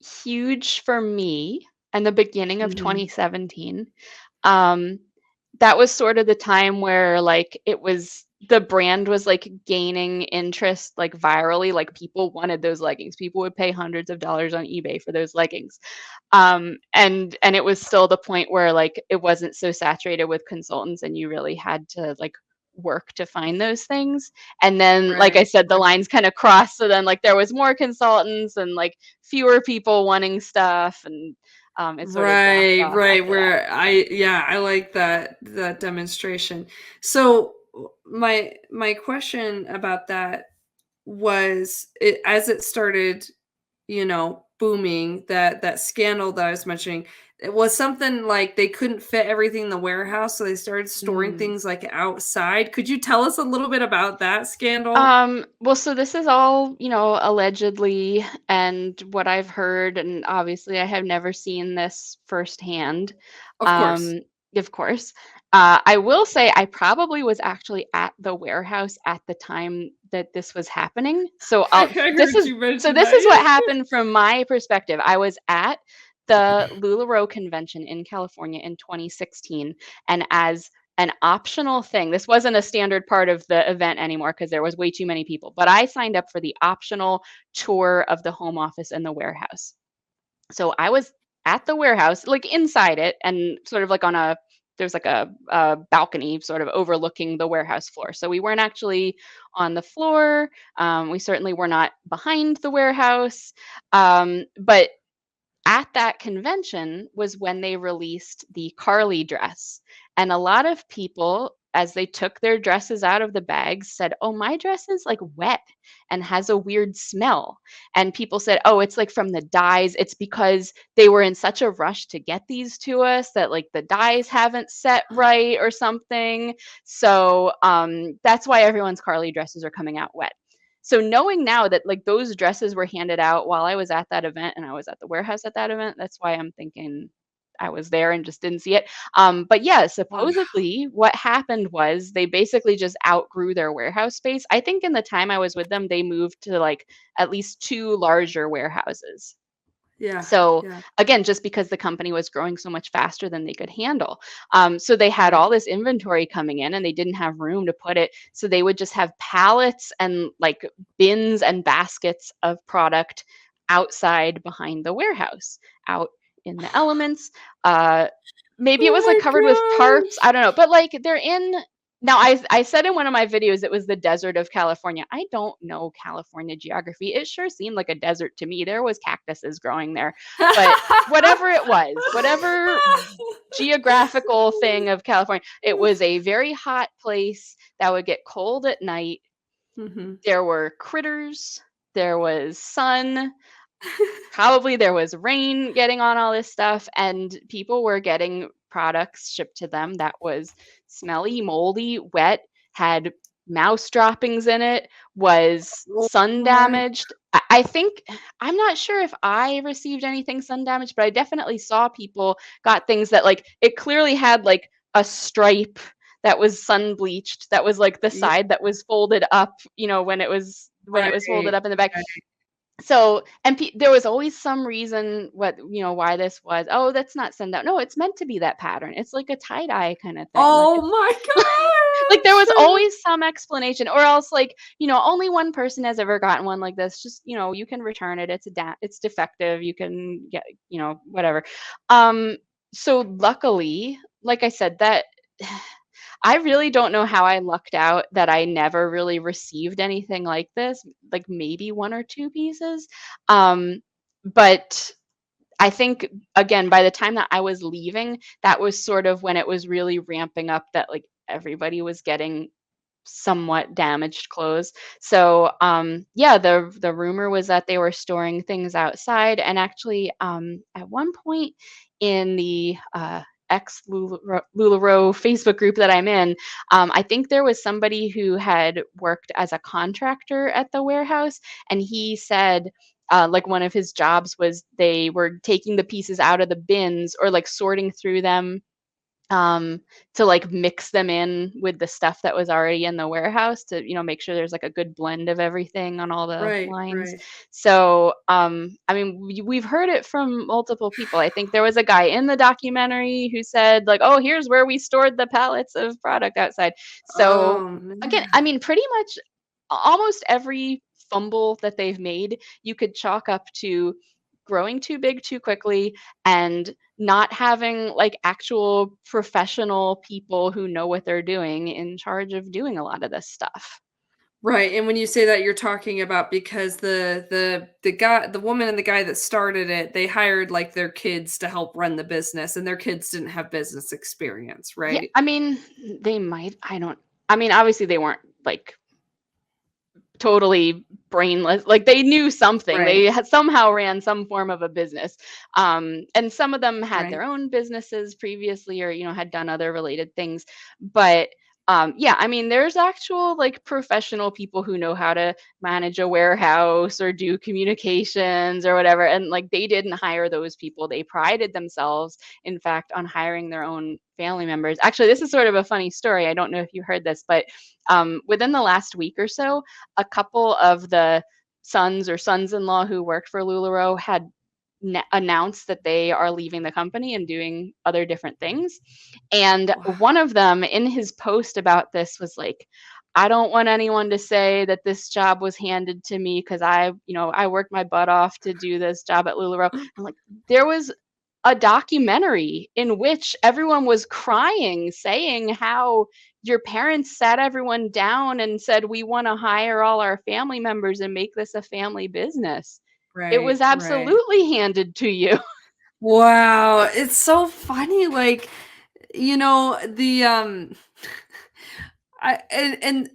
huge for me, and the beginning of Mhm. 2017. Um, that was sort of the time where like the brand was like gaining interest like virally, like people wanted those leggings. People would pay hundreds of dollars on eBay for those leggings. And it was still the point where like it wasn't so saturated with consultants and you really had to like work to find those things. And then like I Right, said, the right. lines kind of crossed, so then like there was more consultants and like fewer people wanting stuff. And It sort of dropped Right, off right. after that. Where I like that demonstration. So my question about that was as it started, booming, that scandal that I was mentioning, it was something like they couldn't fit everything in the warehouse, so they started storing Mm. things like outside. Could you tell us a little bit about that scandal? Well, so this is all, allegedly, and what I've heard, and obviously I have never seen this firsthand. Of course. Um, of course. I will say I probably was actually at the warehouse at the time that this was happening. So I I'll this heard is you so mention this that. is what happened from my perspective. I was at the LuLaRoe convention in California in 2016, and as an optional thing. This wasn't a standard part of the event anymore because there was way too many people, but I signed up for the optional tour of the home office and the warehouse. So I was at the warehouse, like inside it, and sort of like on there's like a balcony sort of overlooking the warehouse floor. So we weren't actually on the floor. We certainly were not behind the warehouse. But at that convention was when they released the Carly dress. And a lot of people, as they took their dresses out of the bags, said, "Oh, my dress is like wet and has a weird smell." And people said, "Oh, it's like from the dyes. It's because they were in such a rush to get these to us that like the dyes haven't set right or something." So that's why everyone's Carly dresses are coming out wet. So knowing now that like those dresses were handed out while I was at that event and I was at the warehouse at that event, that's why I'm thinking I was there and just didn't see it. But yeah, Wow. supposedly what happened was they basically just outgrew their warehouse space. I think in the time I was with them, they moved to like at least two larger warehouses. Yeah, So yeah. again, just because the company was growing so much faster than they could handle. So they had Right. all this inventory coming in and they didn't have room to put it. So they would just have pallets and like bins and baskets of product outside behind the warehouse, out in the elements. Uh, Maybe it Oh was like my covered with tarps. gosh. I don't know. But like they're in now, I said in one of my videos it was the desert of California. I don't know California geography. It sure seemed like a desert to me. There was cactuses growing there, but whatever it was, whatever geographical thing of California, it was a very hot place that would get cold at night. Mhm. There were critters, there was sun, probably there was rain getting on all this stuff, and people were getting products shipped to them that was smelly, moldy, wet, had mouse droppings in it, was Oh sun my damaged. I think I'm not sure if I received anything sun damaged, but I definitely saw people got things that like it clearly had like a stripe that was sun bleached, that was like the yeah, side that was folded up, when it was folded right, up in the back. right. So, and there was always some reason why this was. Oh, that's not send out. No, it's meant to be that pattern. It's like a tie dye kind of thing. Like Oh it's my like there was gosh. always some explanation, or else like only one person has ever gotten one like this. Just you can return it. It's defective. You can get whatever. Um, so luckily, like I said, that I really don't know how I lucked out that I never really received anything like this, like maybe one or two pieces. But I think again, by the time that I was leaving, that was sort of when it was really ramping up that like everybody was getting somewhat damaged clothes. So yeah, the rumor was that they were storing things outside, and actually at one point in the ex LuLaRoe Facebook group that I'm in, I think there was somebody who had worked as a contractor at the warehouse, and he said like one of his jobs was they were taking the pieces out of the bins or like sorting through them um, to like mix them in with the stuff that was already in the warehouse to make sure there's like a good blend of everything on all the Right, lines. right. So I mean we've heard it from multiple people. I think there was a guy in the documentary who said like, oh, here's where we stored the pallets of product outside. So Oh, again, I man. mean pretty much almost every fumble that they've made you could chalk up to growing too big too quickly and not having like actual professional people who know what they're doing in charge of doing a lot of this stuff. Right, and when you say that, you're talking about because the woman and the guy that started it, they hired, like, their kids to help run the business, and their kids didn't have business experience, Yeah, right? I mean, they might. I don't. I mean, obviously they weren't like totally brainless. Like they knew something. They Right, had somehow ran some form of a business. And some of them had right. their own businesses previously, or had done other related things. But yeah, I mean, there's actual like professional people who know how to manage a warehouse or do communications or whatever. And like they didn't hire those people. They prided themselves, in fact, on hiring their own family members. Actually, this is sort of a funny story. I don't know if you heard this, but within the last week or so, a couple of the sons or sons-in-law who worked for LuLaRoe had announced that they are leaving the company and doing other different things. And Wow, one of them in his post about this was like, I don't want anyone to say that this job was handed to me because I worked my butt off to do this job at LuLaRoe. I'm like, there was a documentary in which everyone was crying, saying how your parents sat everyone down and said, "We want to hire all our family members and make this a family business." It was right, right. absolutely handed to you. Wow, it's so funny, like, the, I and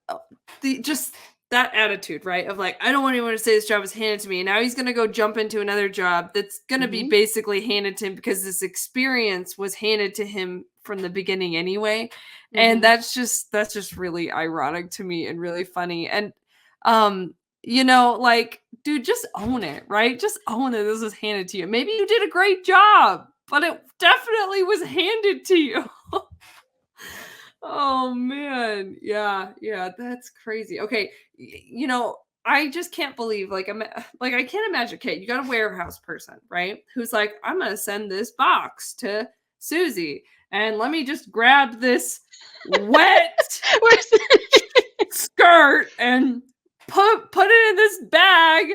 Oh, the just that attitude, right? Of like, I don't want anyone to say this job was handed to me. And now he's gonna go jump into another job that's gonna be Mhm, basically handed to him because this experience was handed to him from the beginning anyway. And mhm. that's just really ironic to me and really funny. And like, dude, just own it, right? Just own it. This was handed to you. Maybe you did a great job, but it definitely was handed to you. Oh man. Yeah, yeah, that's crazy. Okay, I just can't believe like like I can't imagine. Okay, you got a warehouse person, right? Who's like, I'm gonna send this box to Susie, and let me just grab this wet Where's skirt and put it in this bag.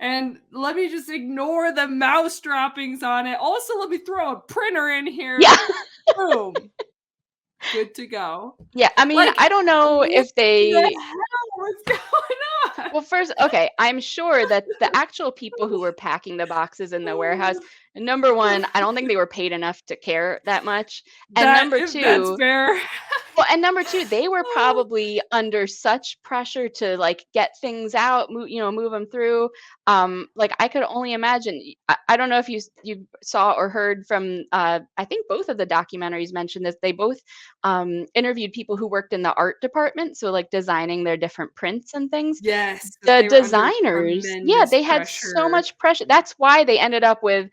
And let me just ignore the mouse droppings on it. Also, let me throw a printer in Yeah. here. Boom. Good to go. Yeah, I mean, Like, I don't know what if the they hell? What's going on? well, first, okay, I'm sure that the actual people who were packing the boxes in the warehouse, number 1, I don't think they were paid enough to care that much, and That number if that's 2, fair. well, and number 2, they were probably under such pressure to, like, get things out, move them through. Like, I could only imagine I don't know if you saw or heard from, I think both of the documentaries mentioned this. They both, interviewed people who worked in the art department, so, like, designing their different prints and things. Yes, that The they were under designers, yeah, tremendous they had so pressure. much pressure. That's why they ended up with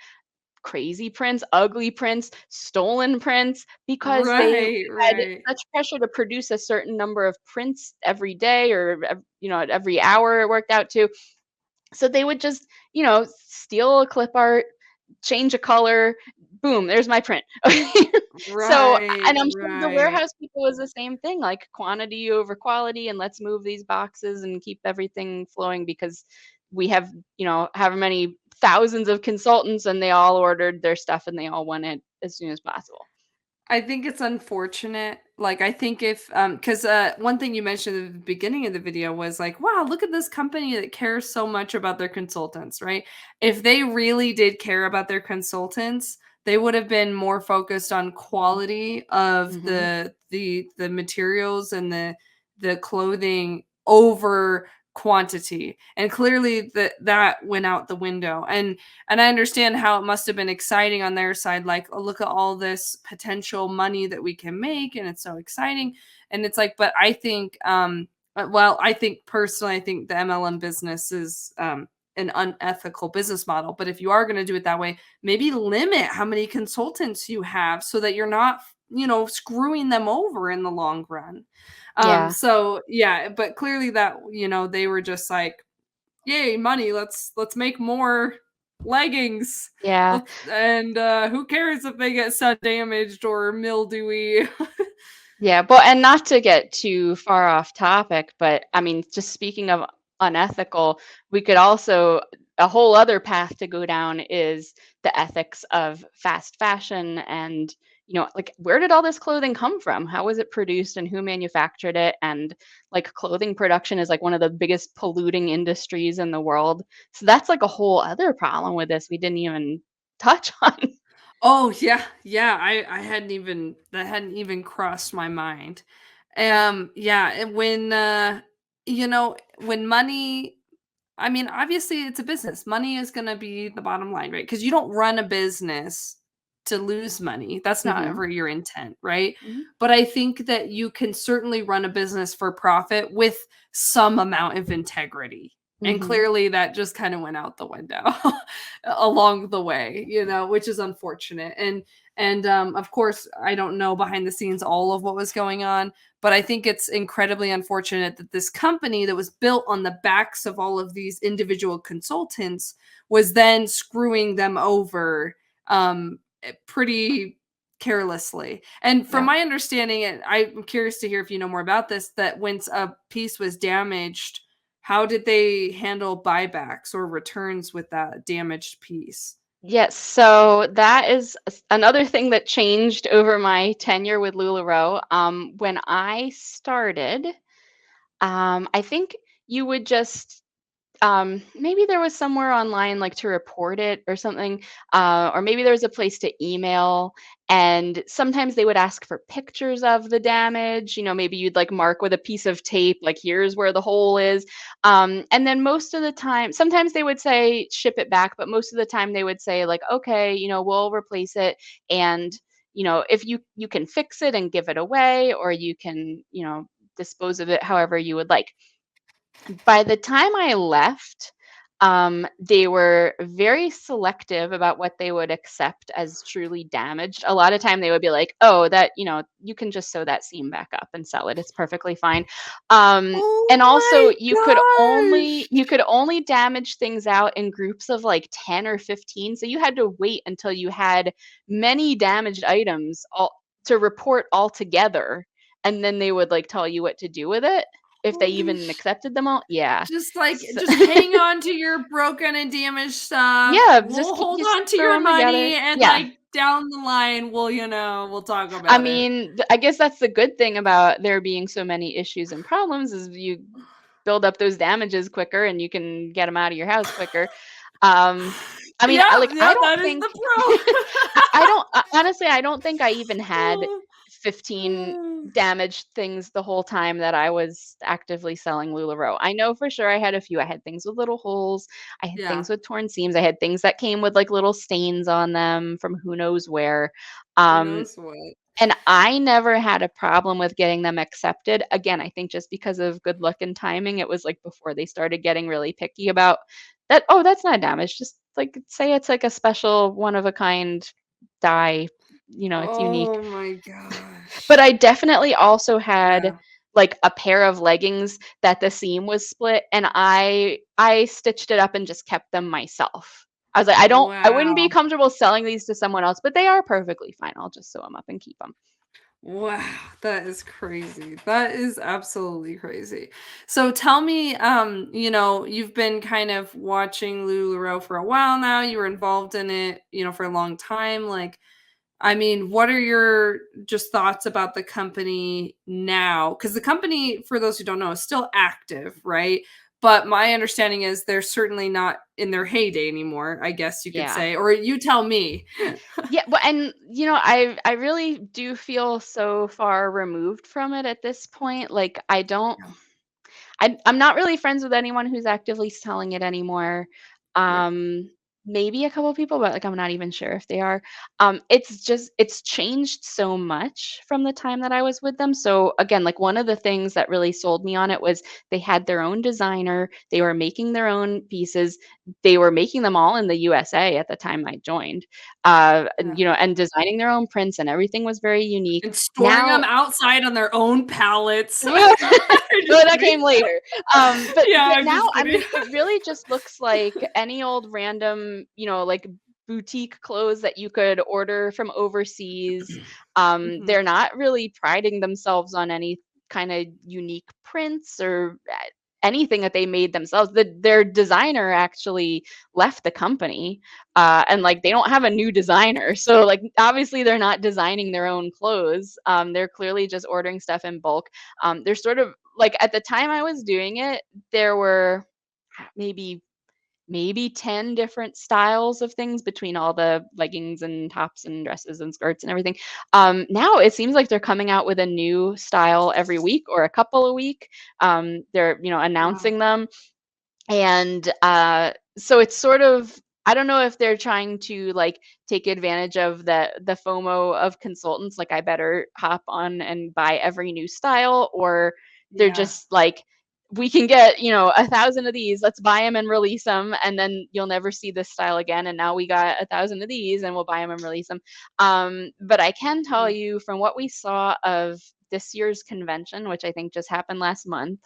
crazy prints, ugly prints, stolen prints, because they Right, had right. such pressure to produce a certain number of prints every day or every hour it worked out to. So they would just, steal a clip art, change a color, boom, there's my print. So, Right, and I'm sure the right. warehouse people was the same thing, like quantity over quality, and let's move these boxes and keep everything flowing because we have, however many thousands of consultants and they all ordered their stuff and they all want it as soon as possible. I think it's unfortunate. Like, I think if, because one thing you mentioned at the beginning of the video was like, wow, look at this company that cares so much about their consultants, right? If they really did care about their consultants, they would have been more focused on quality of Mhm. the materials and the clothing over quantity. And clearly that went out the window. And I understand how it must have been exciting on their side, like, oh, look at all this potential money that we can make, and it's so exciting. And it's like, but I think, well, I think personally, I think the MLM business is an unethical business model. But if you are going to do it that way, maybe limit how many consultants you have so that you're not, screwing them over in the long run. Yeah. So yeah, but clearly that, they were just like, yay, money, let's make more leggings. Yeah. And who cares if they get sun damaged or mildewy? Yeah, well, and not to get too far off topic, but I mean, just speaking of unethical, we could also a whole other path to go down is the ethics of fast fashion and, like, where did all this clothing come from? How was it produced and who manufactured it? And like, clothing production is like one of the biggest polluting industries in the world. So that's like a whole other problem with this we didn't even touch on. Oh, yeah, yeah, I hadn't even that hadn't even crossed my mind. Yeah, and when money I mean, obviously, it's a business. Money is gonna be the bottom line, right? Because you don't run a business to lose money. That's not Mhm. ever your intent, right? Mhm. But I think that you can certainly run a business for profit with some amount of integrity. And Mhm. clearly that just kind of went out the window along the way, which is unfortunate. And of course, I don't know behind the scenes all of what was going on, but I think it's incredibly unfortunate that this company that was built on the backs of all of these individual consultants was then screwing them over pretty carelessly. And from Yeah. my understanding, and I'm curious to hear if you know more about this, that once a piece was damaged, how did they handle buybacks or returns with that damaged piece? Yes, so that is another thing that changed over my tenure with LuLaRoe. When I started, I think you would just maybe there was somewhere online like to report it or something, or maybe there was a place to email. And sometimes they would ask for pictures of the damage. Maybe you'd like mark with a piece of tape, like here's where the hole is. And then most of the time, sometimes they would say ship it back, but most of the time they would say like, okay, we'll replace it. And if you can fix it and give it away, or you can dispose of it however you would like. By the time I left, they were very selective about what they would accept as truly damaged. A lot of time they would be like, "Oh, that you can just sew that seam back up and sell it. It's perfectly fine." And also, Oh you could my only gosh. you could only damage things out in groups of like 10 or 15. So you had to wait until you had many damaged items all to report all together, and then they would like tell you what to do with it. If they Holy even accepted them all? Yeah. Just like So just hang on to your broken and damaged stuff. yeah, We'll hold just on to throw your them together. money and, Yeah. like, down the line, we'll talk I about it. mean, I guess that's the good thing about there being so many issues and problems is you build up those damages quicker and you can get them out of your house quicker. Um, I mean, Yeah, I yeah, don't that is think the pro. I don't honestly, I don't think I even had 15 damaged things the whole time that I was actively selling LuLaRoe. I know for sure I had a few. I had things with little holes. I had Yeah, things with torn seams. I had things that came with like little stains on them from who knows where. who Um, knows what. and I never had a problem with getting them accepted. Again, I think just because of good luck and timing, it was like before they started getting really picky about that. Oh, that's not damaged. Just like say it's like a special one of a kind dye, it's unique. Oh my gosh. But I definitely also had Yeah. like a pair of leggings that the seam was split and I stitched it up and just kept them myself. I was like, I wouldn't be Wow. comfortable selling these to someone else, but they are perfectly fine. I'll just sew them up and keep them. Wow, that is crazy. That is absolutely crazy. So tell me, you've been kind of watching LuLaRoe for a while now. You were involved in it, for a long time. Like, I mean, what are your just thoughts about the company now? Because the company, for those who don't know, is still active, right? But my understanding is they're certainly not in their heyday anymore, I guess you could Yeah. say. Or you tell me. Yeah, well, and I really do feel so far removed from it at this point. Like I don't Yeah. I'm not really friends with anyone who's actively selling it anymore. Right. Um, Maybe a couple people, but like I'm not even sure if they are. It's changed so much from the time that I was with them. So again, like one of the things that really sold me on it was they had their own designer, they were making their own pieces, they were making them all in the USA at the time I joined. Yeah. And designing their own prints and everything was very unique. And storing them Now outside on their own pallets. well, Just that kidding. came later. But Yeah, I'm now, just I kidding. mean, it really just looks like any old random, like boutique clothes that you could order from overseas. Mhm. They're not really priding themselves on any kind of unique prints or anything that they made themselves. Their designer actually left the company, and like they don't have a new designer, so like obviously they're not designing their own clothes. They're clearly just ordering stuff in bulk. They're sort of like, at the time I was doing it, there were maybe 10 different styles of things between all the leggings and tops and dresses and skirts and everything. Now it seems like they're coming out with a new style every week or a couple a week. They're, Wow. announcing them. And so it's sort of, I don't know if they're trying to like take advantage of the FOMO of consultants, like I better hop on and buy every new style, or they're Yeah. just like, we can get 1,000 of these, let's buy them and release them, and then you'll never see this style again. And now we got 1,000 of these, and we'll buy them and release them. But I can tell Mhm. you from what we saw of this year's convention, which I think just happened last month,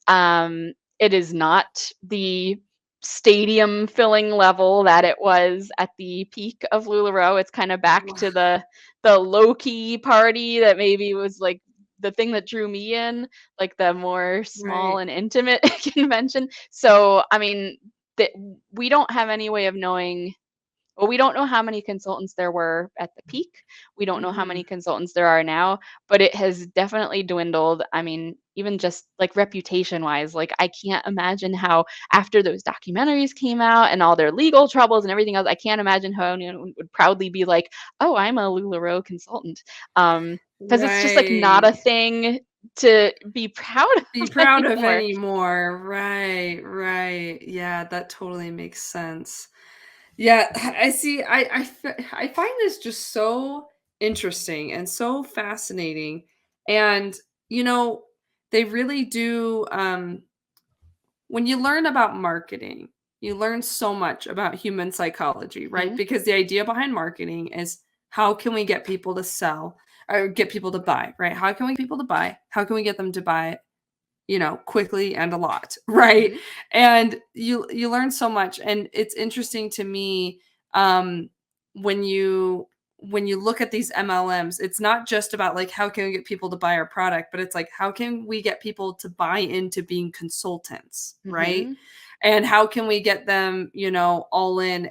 it is not the stadium filling level that it was at the peak of LuLaRoe. It's kind of back Wow. to the low key party that maybe was like the thing that drew me in, like the more small Right. and intimate convention. So, I mean, that we don't have any way of knowing. Well, we don't know how many consultants there were at the peak. We don't know how Mhm. many consultants there are now, but it has definitely dwindled. I mean, even just like reputation wise, like I can't imagine how, after those documentaries came out and all their legal troubles and everything else, I can't imagine how anyone would proudly be like, "Oh, I'm a LuLaRoe consultant." Because it's just like not a Right. thing to be proud Be of proud of anymore. anymore. Right, right. Yeah, that totally makes sense. Yeah, I see. I find this just so interesting and so fascinating. And, you know, they really do, when you learn about marketing, you learn so much about human psychology, right? Mhm, Because the idea behind marketing is, how can we get people to sell or get people to buy, right? How can we get people to buy? How can we get them to buy, quickly and a lot, right? mhm, And you learn so much, and it's interesting to me, um, when you look at these MLMs, it's not just about like how can we get people to buy our product, but it's like how can we get people to buy into being consultants, right? mhm. And how can we get them, all in,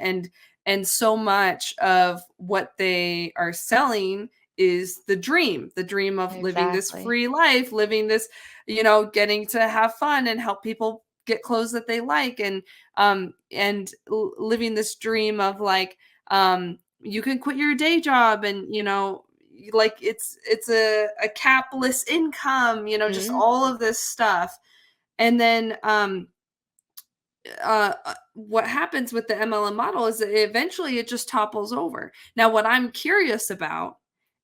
and so much of what they are selling is the dream of living this Exactly. free life, living this, getting to have fun and help people get clothes that they like, and living this dream of like, you can quit your day job, and like it's a capless income, just Mhm, all of this stuff. And then what happens with the MLM model is that eventually it just topples over. Now, what I'm curious about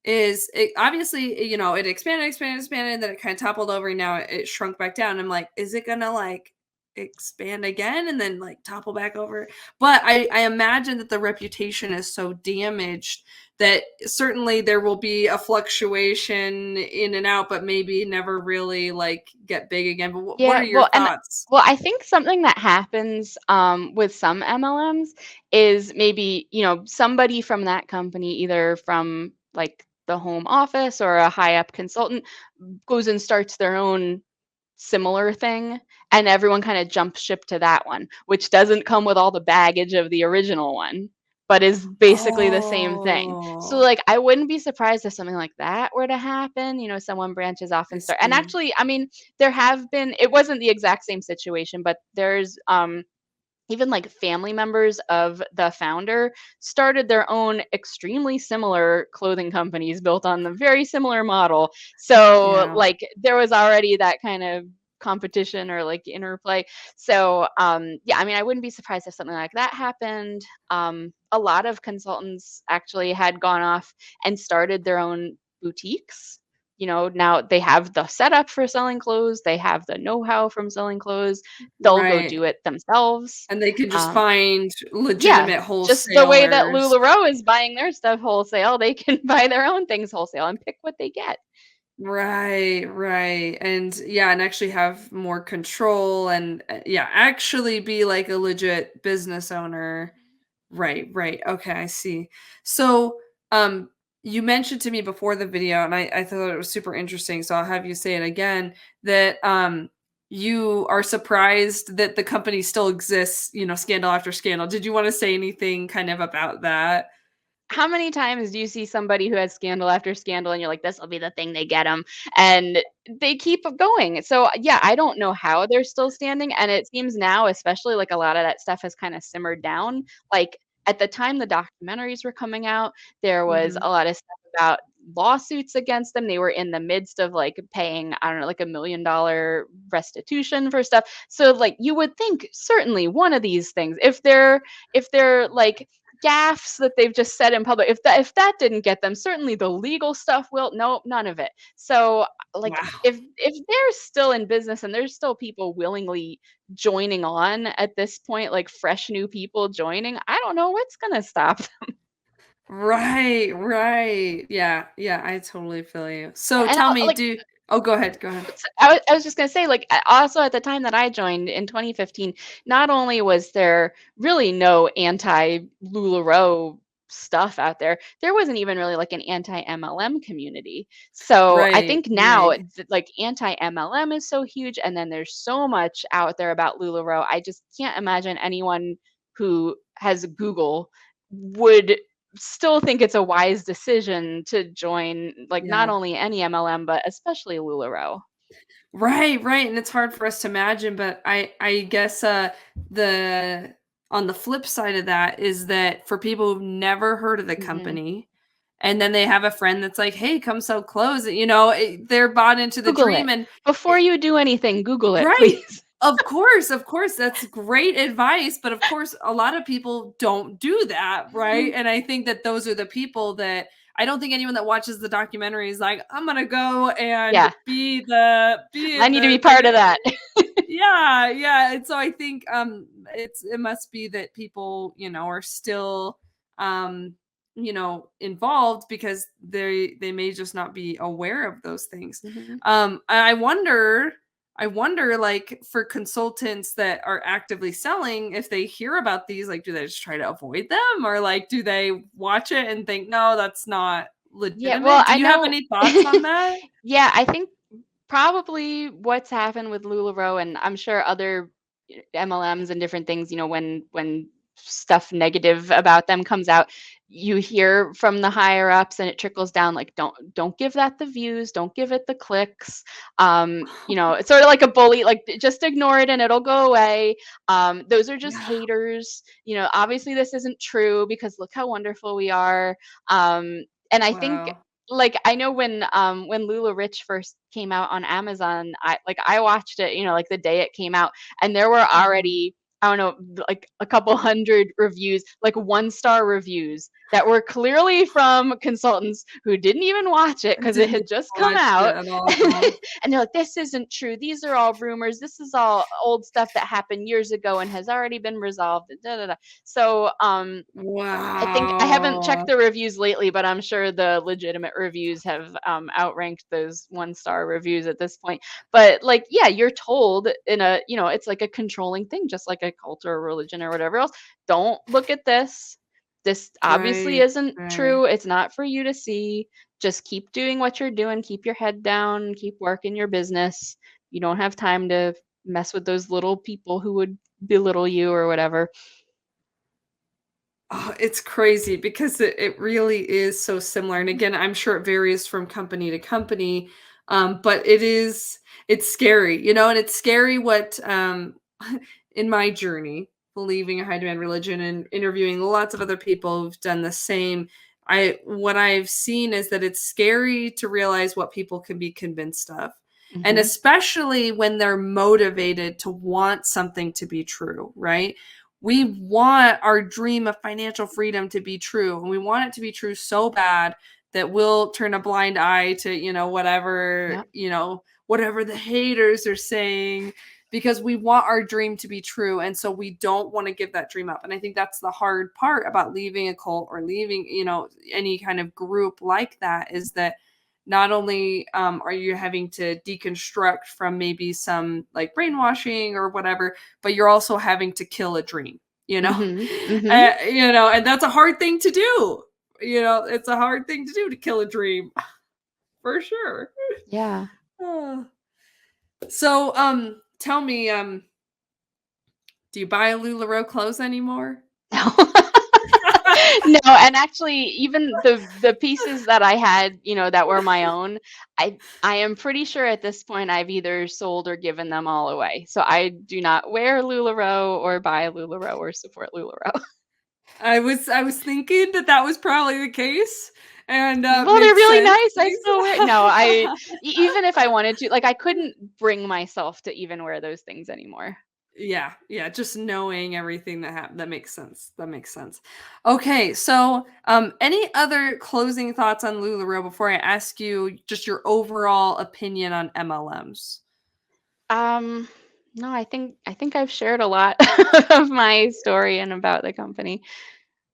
is, it obviously, it expanded, expanded, expanded, and then it kind of toppled over, and now it shrunk back down. I'm like, is it gonna like expand again and then like topple back over? But I imagine that the reputation is so damaged that certainly there will be a fluctuation in and out, but maybe never really like get big again. But what Yeah, are your thoughts? I think something that happens with some MLMs is maybe, somebody from that company, either from like the home office or a high up consultant, goes and starts their own similar thing, and everyone kind of jumps ship to that one, which doesn't come with all the baggage of the original one, but is basically the same thing. So Oh, like I wouldn't be surprised if something like that were to happen, someone branches off I and start. And see. actually, I mean, there have been, it wasn't the exact same situation, but there's even like family members of the founder started their own extremely similar clothing companies built on the very similar model. So Yeah. like there was already that kind of competition or like interplay. So yeah, I mean, I wouldn't be surprised if something like that happened. A lot of consultants actually had gone off and started their own boutiques. Now they have the setup for selling clothes, they have the know-how from selling clothes, they'll go Right. do it themselves. And they can just Um, find yeah, legitimate just the way that wholesalers. LuLaRoe is buying their stuff wholesale, they can buy their own things wholesale and pick what they get. Right, right. And yeah, and actually have more control, and yeah, actually be like a legit business owner. Right, right. Okay, I see. So, you mentioned to me before the video, and I thought it was super interesting, so I'll have you say it again, that you are surprised that the company still exists, you know, scandal after scandal. Did you want to say anything kind of about that? How many times do you see somebody who has scandal after scandal and you're like, "This'll be the thing they get them," and they keep going. So, yeah, I don't know how they're still standing, and it seems now, especially, like, a lot of that stuff has kinda simmered down. Like, at the time the documentaries were coming out, there was Mhm. a lot of stuff about lawsuits against them. They were in the midst of, like, paying, I don't know, like, $1 million restitution for stuff. So, like, you would think certainly one of these things, if they're, like, gaffes that they've just said in public. If that didn't get them, certainly the legal stuff will. Nope, none of it. So, like, Wow. if they're still in business and there's still people willingly joining on at this point, like fresh new people joining, I don't know what's gonna stop them. Right, right. Yeah, yeah, I totally feel you. So And tell I'll, me, like, do Oh, go ahead, go ahead. I was just gonna say, like, also at the time that I joined in 2015, not only was there really no anti-LuLaRoe stuff out there, there wasn't even really like an anti-MLM community. So I Right, think now, right. like, anti-MLM is so huge, and then there's so much out there about LuLaRoe. I just can't imagine anyone who has Google would still think it's a wise decision to join, like, not Yeah. only any MLM, but especially LuLaRoe. Right, right, and it's hard for us to imagine, but I guess, the on the flip side of that is that for people who've never heard of the Mhm. company, and then they have a friend that's like, "Hey, come sell clothes," you know, they're bought into the Google it. dream, and Before you do anything, Google it, right. please. Of course, that's great advice, but of course, a lot of people don't do that, right? Mhm. And I think that those are the people that I don't think anyone that watches the documentary is like, "I'm gonna go and Yeah, be I in need to be the part of that. yeah, yeah, and so I think, it must be that people, you know, are still, um, you know, involved because they may just not be aware of those things. Mhm. I wonder, like, for consultants that are actively selling, if they hear about these, like, do they just try to avoid them? Or, like, do they watch it and think, "No, that's not Yeah, well, legitimate?" Do I you have know. any thoughts on that? Yeah, I think probably what's happened with LuLaRoe, and I'm sure other MLMs and different things, when stuff negative about them comes out, you hear from the higher ups and it trickles down, like, don't give that the views, don't give it the clicks. It's sort of like a bully, like, just ignore it and it'll go away. Those are just Yeah. haters. Obviously this isn't true because look how wonderful we are. And I think, Wow. like, I know when Lula Rich first came out on Amazon, I watched it, like, the day it came out, and there were Mhm. already, I don't know, like, a couple hundred reviews, like, one-star reviews that were clearly from consultants who didn't even watch it because it Didn't had just come watch it out. at all. And they're like, "This isn't true. These are all rumors. This is all old stuff that happened years ago and has already been resolved." Da, da, da. So, I think I haven't checked Wow. the reviews lately, but I'm sure the legitimate reviews have, outranked those one-star reviews at this point. But, like, yeah, you're told it's like a controlling thing, just like a cult or a religion or whatever else. Don't look at this. This obviously Right, isn't right. true. It's not for you to see. Just keep doing what you're doing. Keep your head down. Keep working your business. You don't have time to mess with those little people who would belittle you or whatever. Oh, it's crazy because it really is so similar, and again, I'm sure it varies from company to company, but it's scary, you know, and it's scary what, in my journey, believing a high demand religion and interviewing lots of other people who've done the same, what I've seen is that it's scary to realize what people can be convinced of, and Mhm. especially when they're motivated to want something to be true, right? We want our dream of financial freedom to be true, and we want it to be true so bad that we'll turn a blind eye to, whatever, Yep. whatever the haters are saying, because we want our dream to be true, and so we don't want to give that dream up. And I think that's the hard part about leaving a cult or leaving, any kind of group like that, is that not only are you having to deconstruct from maybe some like brainwashing or whatever, but you're also having to kill a dream, you know? Mhm. Mhm. And that's a hard thing to do. It's a hard thing to do, to kill a dream, for sure. Yeah. Oh. So, tell me, do you buy LuLaRoe clothes anymore? No, and actually even the pieces that I had, that were my own, I am pretty sure at this point I've either sold or given them all away. So I do not wear LuLaRoe or buy LuLaRoe or support LuLaRoe. I was thinking that that was probably the case, and Well, they're makes really sense. nice. I still wear no, even if I wanted to, like I couldn't bring myself to even wear those things anymore. Yeah, yeah, just knowing everything that happened, that makes sense. That makes sense. Okay, so any other closing thoughts on LuLaRoe before I ask you just your overall opinion on MLMs? Um, no, I think I've shared a lot of my story and about the company.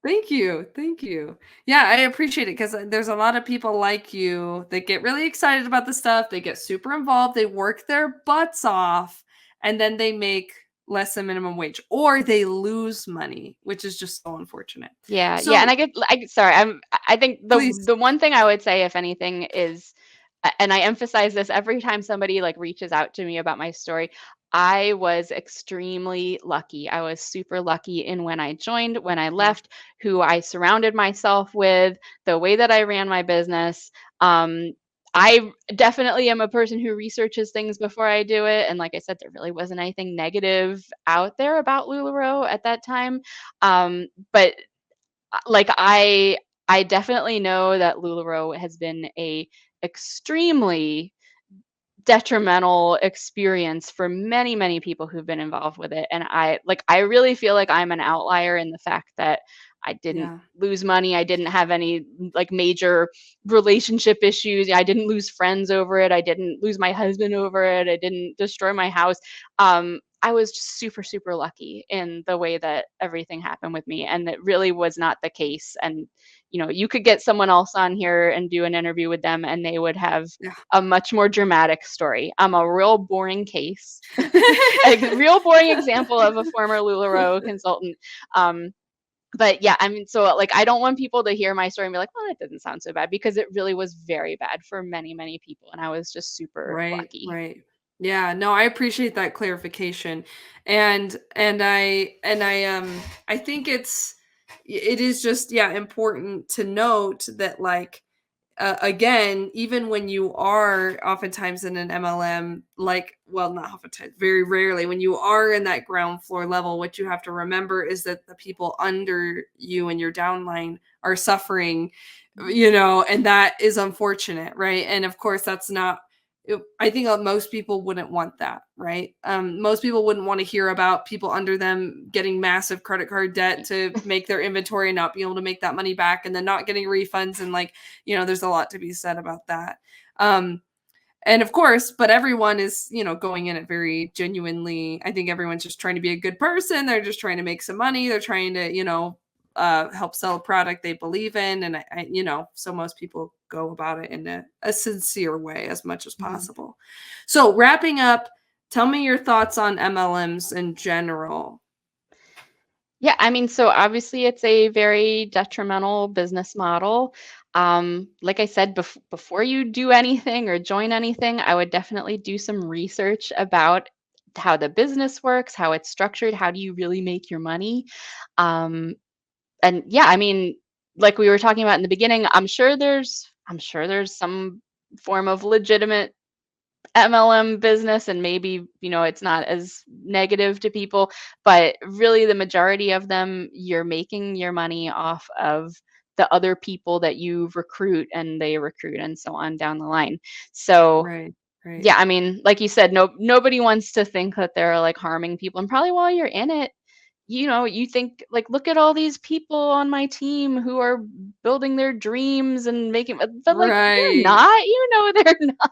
Thank you. Thank you. Yeah, I appreciate it because there's a lot of people like you that get really excited about the stuff. They get super involved. They work their butts off and then they make less than minimum wage or they lose money, which is just so unfortunate. Yeah, yeah, and So sorry, I think please, the one thing I would say, if anything, is, and I emphasize this every time somebody like reaches out to me about my story, I was extremely lucky. I was super lucky in when I joined, when I yeah, left, who I surrounded myself with, the way that I ran my business. I definitely am a person who researches things before I do it, and like I said, there really wasn't anything negative out there about LuLaRoe at that time. But like I definitely know that LuLaRoe has been a extremely detrimental experience for many, many people who've been involved with it. And I really feel like I'm an outlier in the fact that I didn't yeah, lose money. I didn't have any like major relationship issues. I didn't lose friends over it. I didn't lose my husband over it. I didn't destroy my house. I was just super, super lucky in the way that everything happened with me. And it really was not the case. And, you could get someone else on here and do an interview with them, and they would have yeah. a much more dramatic story. I'm a real boring case, a real boring example of a former LuLaRoe consultant. Um, but yeah, I mean, so like, I don't want people to hear my story and be like, well, that didn't sound so bad, because it really was very bad for many, many people. And I was just super Right, lucky. right. Yeah, no, I appreciate that clarification. And I think it is just, yeah, important to note that, like, again, even when you are oftentimes in an MLM, like, well, not oftentimes, very rarely, when you are in that ground floor level, what you have to remember is that the people under you and your downline are suffering, and that is unfortunate, right? And of course, that's not. I think most people wouldn't want that, right? Most people wouldn't want to hear about people under them getting massive credit card debt to make their inventory and not being able to make that money back, and then not getting refunds, and, like, there's a lot to be said about that. Um, and of course, but everyone is, going in it very genuinely. I think everyone's just trying to be a good person. They're just trying to make some money. They're trying to, help sell a product they believe in. And so most people go about it in a sincere way as much as Mhm. possible. So wrapping up, tell me your thoughts on MLMs in general. Yeah, I mean, so obviously it's a very detrimental business model. Like I said, before you do anything or join anything, I would definitely do some research about how the business works, how it's structured, how do you really make your money. Um, and yeah, I mean, like we were talking about in the beginning, I'm sure there's some form of legitimate MLM business, and maybe, it's not as negative to people, but really the majority of them, you're making your money off of the other people that you recruit and they recruit and so on down the line. So, Right, right. yeah, I mean, like you said, nobody wants to think that they're like harming people. And probably while you're in it, you think like, look at all these people on my team who are building their dreams and making, but like they're Right. not, they're not.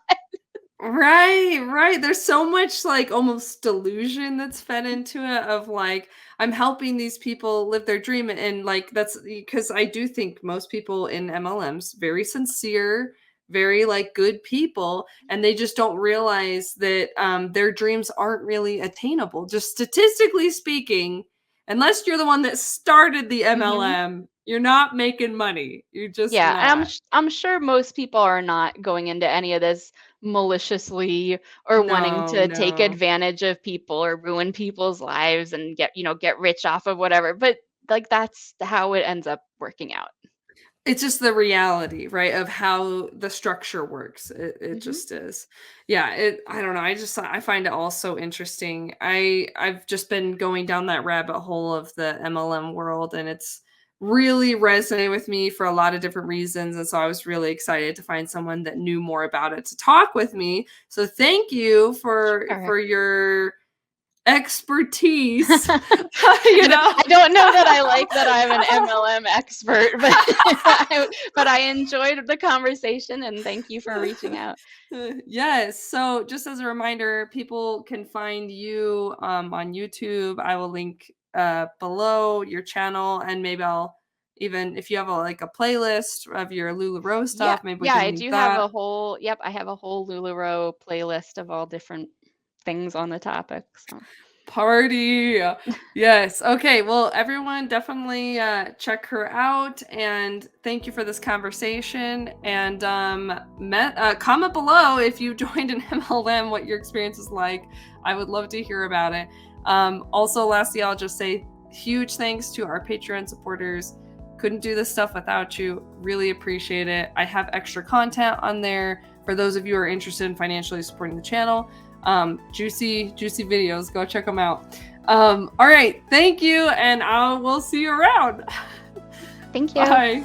Right, right. There's so much, like, almost delusion that's fed into it of, like, I'm helping these people live their dream, and, like, that's because I do think most people in MLMs very sincere, very, like, good people, and they just don't realize that their dreams aren't really attainable. Just statistically speaking, unless you're the one that started the Mhm. MLM, you're not making money. You're just Yeah, and not. I'm sure most people are not going into any of this maliciously or wanting No, to take no. advantage of people or ruin people's lives and get rich off of whatever. But like that's how it ends up working out. It's just the reality, right, of how the structure works. It Hmm. just is. Yeah, I don't know, I find it all so interesting. I've just been going down that rabbit hole of the MLM world, and it's really resonated with me for a lot of different reasons, and so I was really excited to find someone that knew more about it to talk with me. So thank you Sure. for your expertise, I you don't know? I don't know that I like that I'm an MLM expert, but I enjoyed the conversation and thank you for reaching out. Yes. So, just as a reminder, people can find you on YouTube. I will link below your channel, and maybe I'll even if you have like a playlist of your LuLaRoe Yeah, stuff, maybe we yeah, can I link do have that. a whole I have a whole LuLaRoe playlist of all different things on the topic, so Party. Yes. Okay. Well, everyone definitely check her out, and thank you for this conversation. And comment below if you joined an MLM, what your experience is like. I would love to hear about it. Also, lastly, I'll just say huge thanks to our Patreon supporters. Couldn't do this stuff without you. Really appreciate it. I have extra content on there for those of you who are interested in financially supporting the channel. Juicy videos, go check them out. All right, thank you, and I will see you around. thank you. Bye.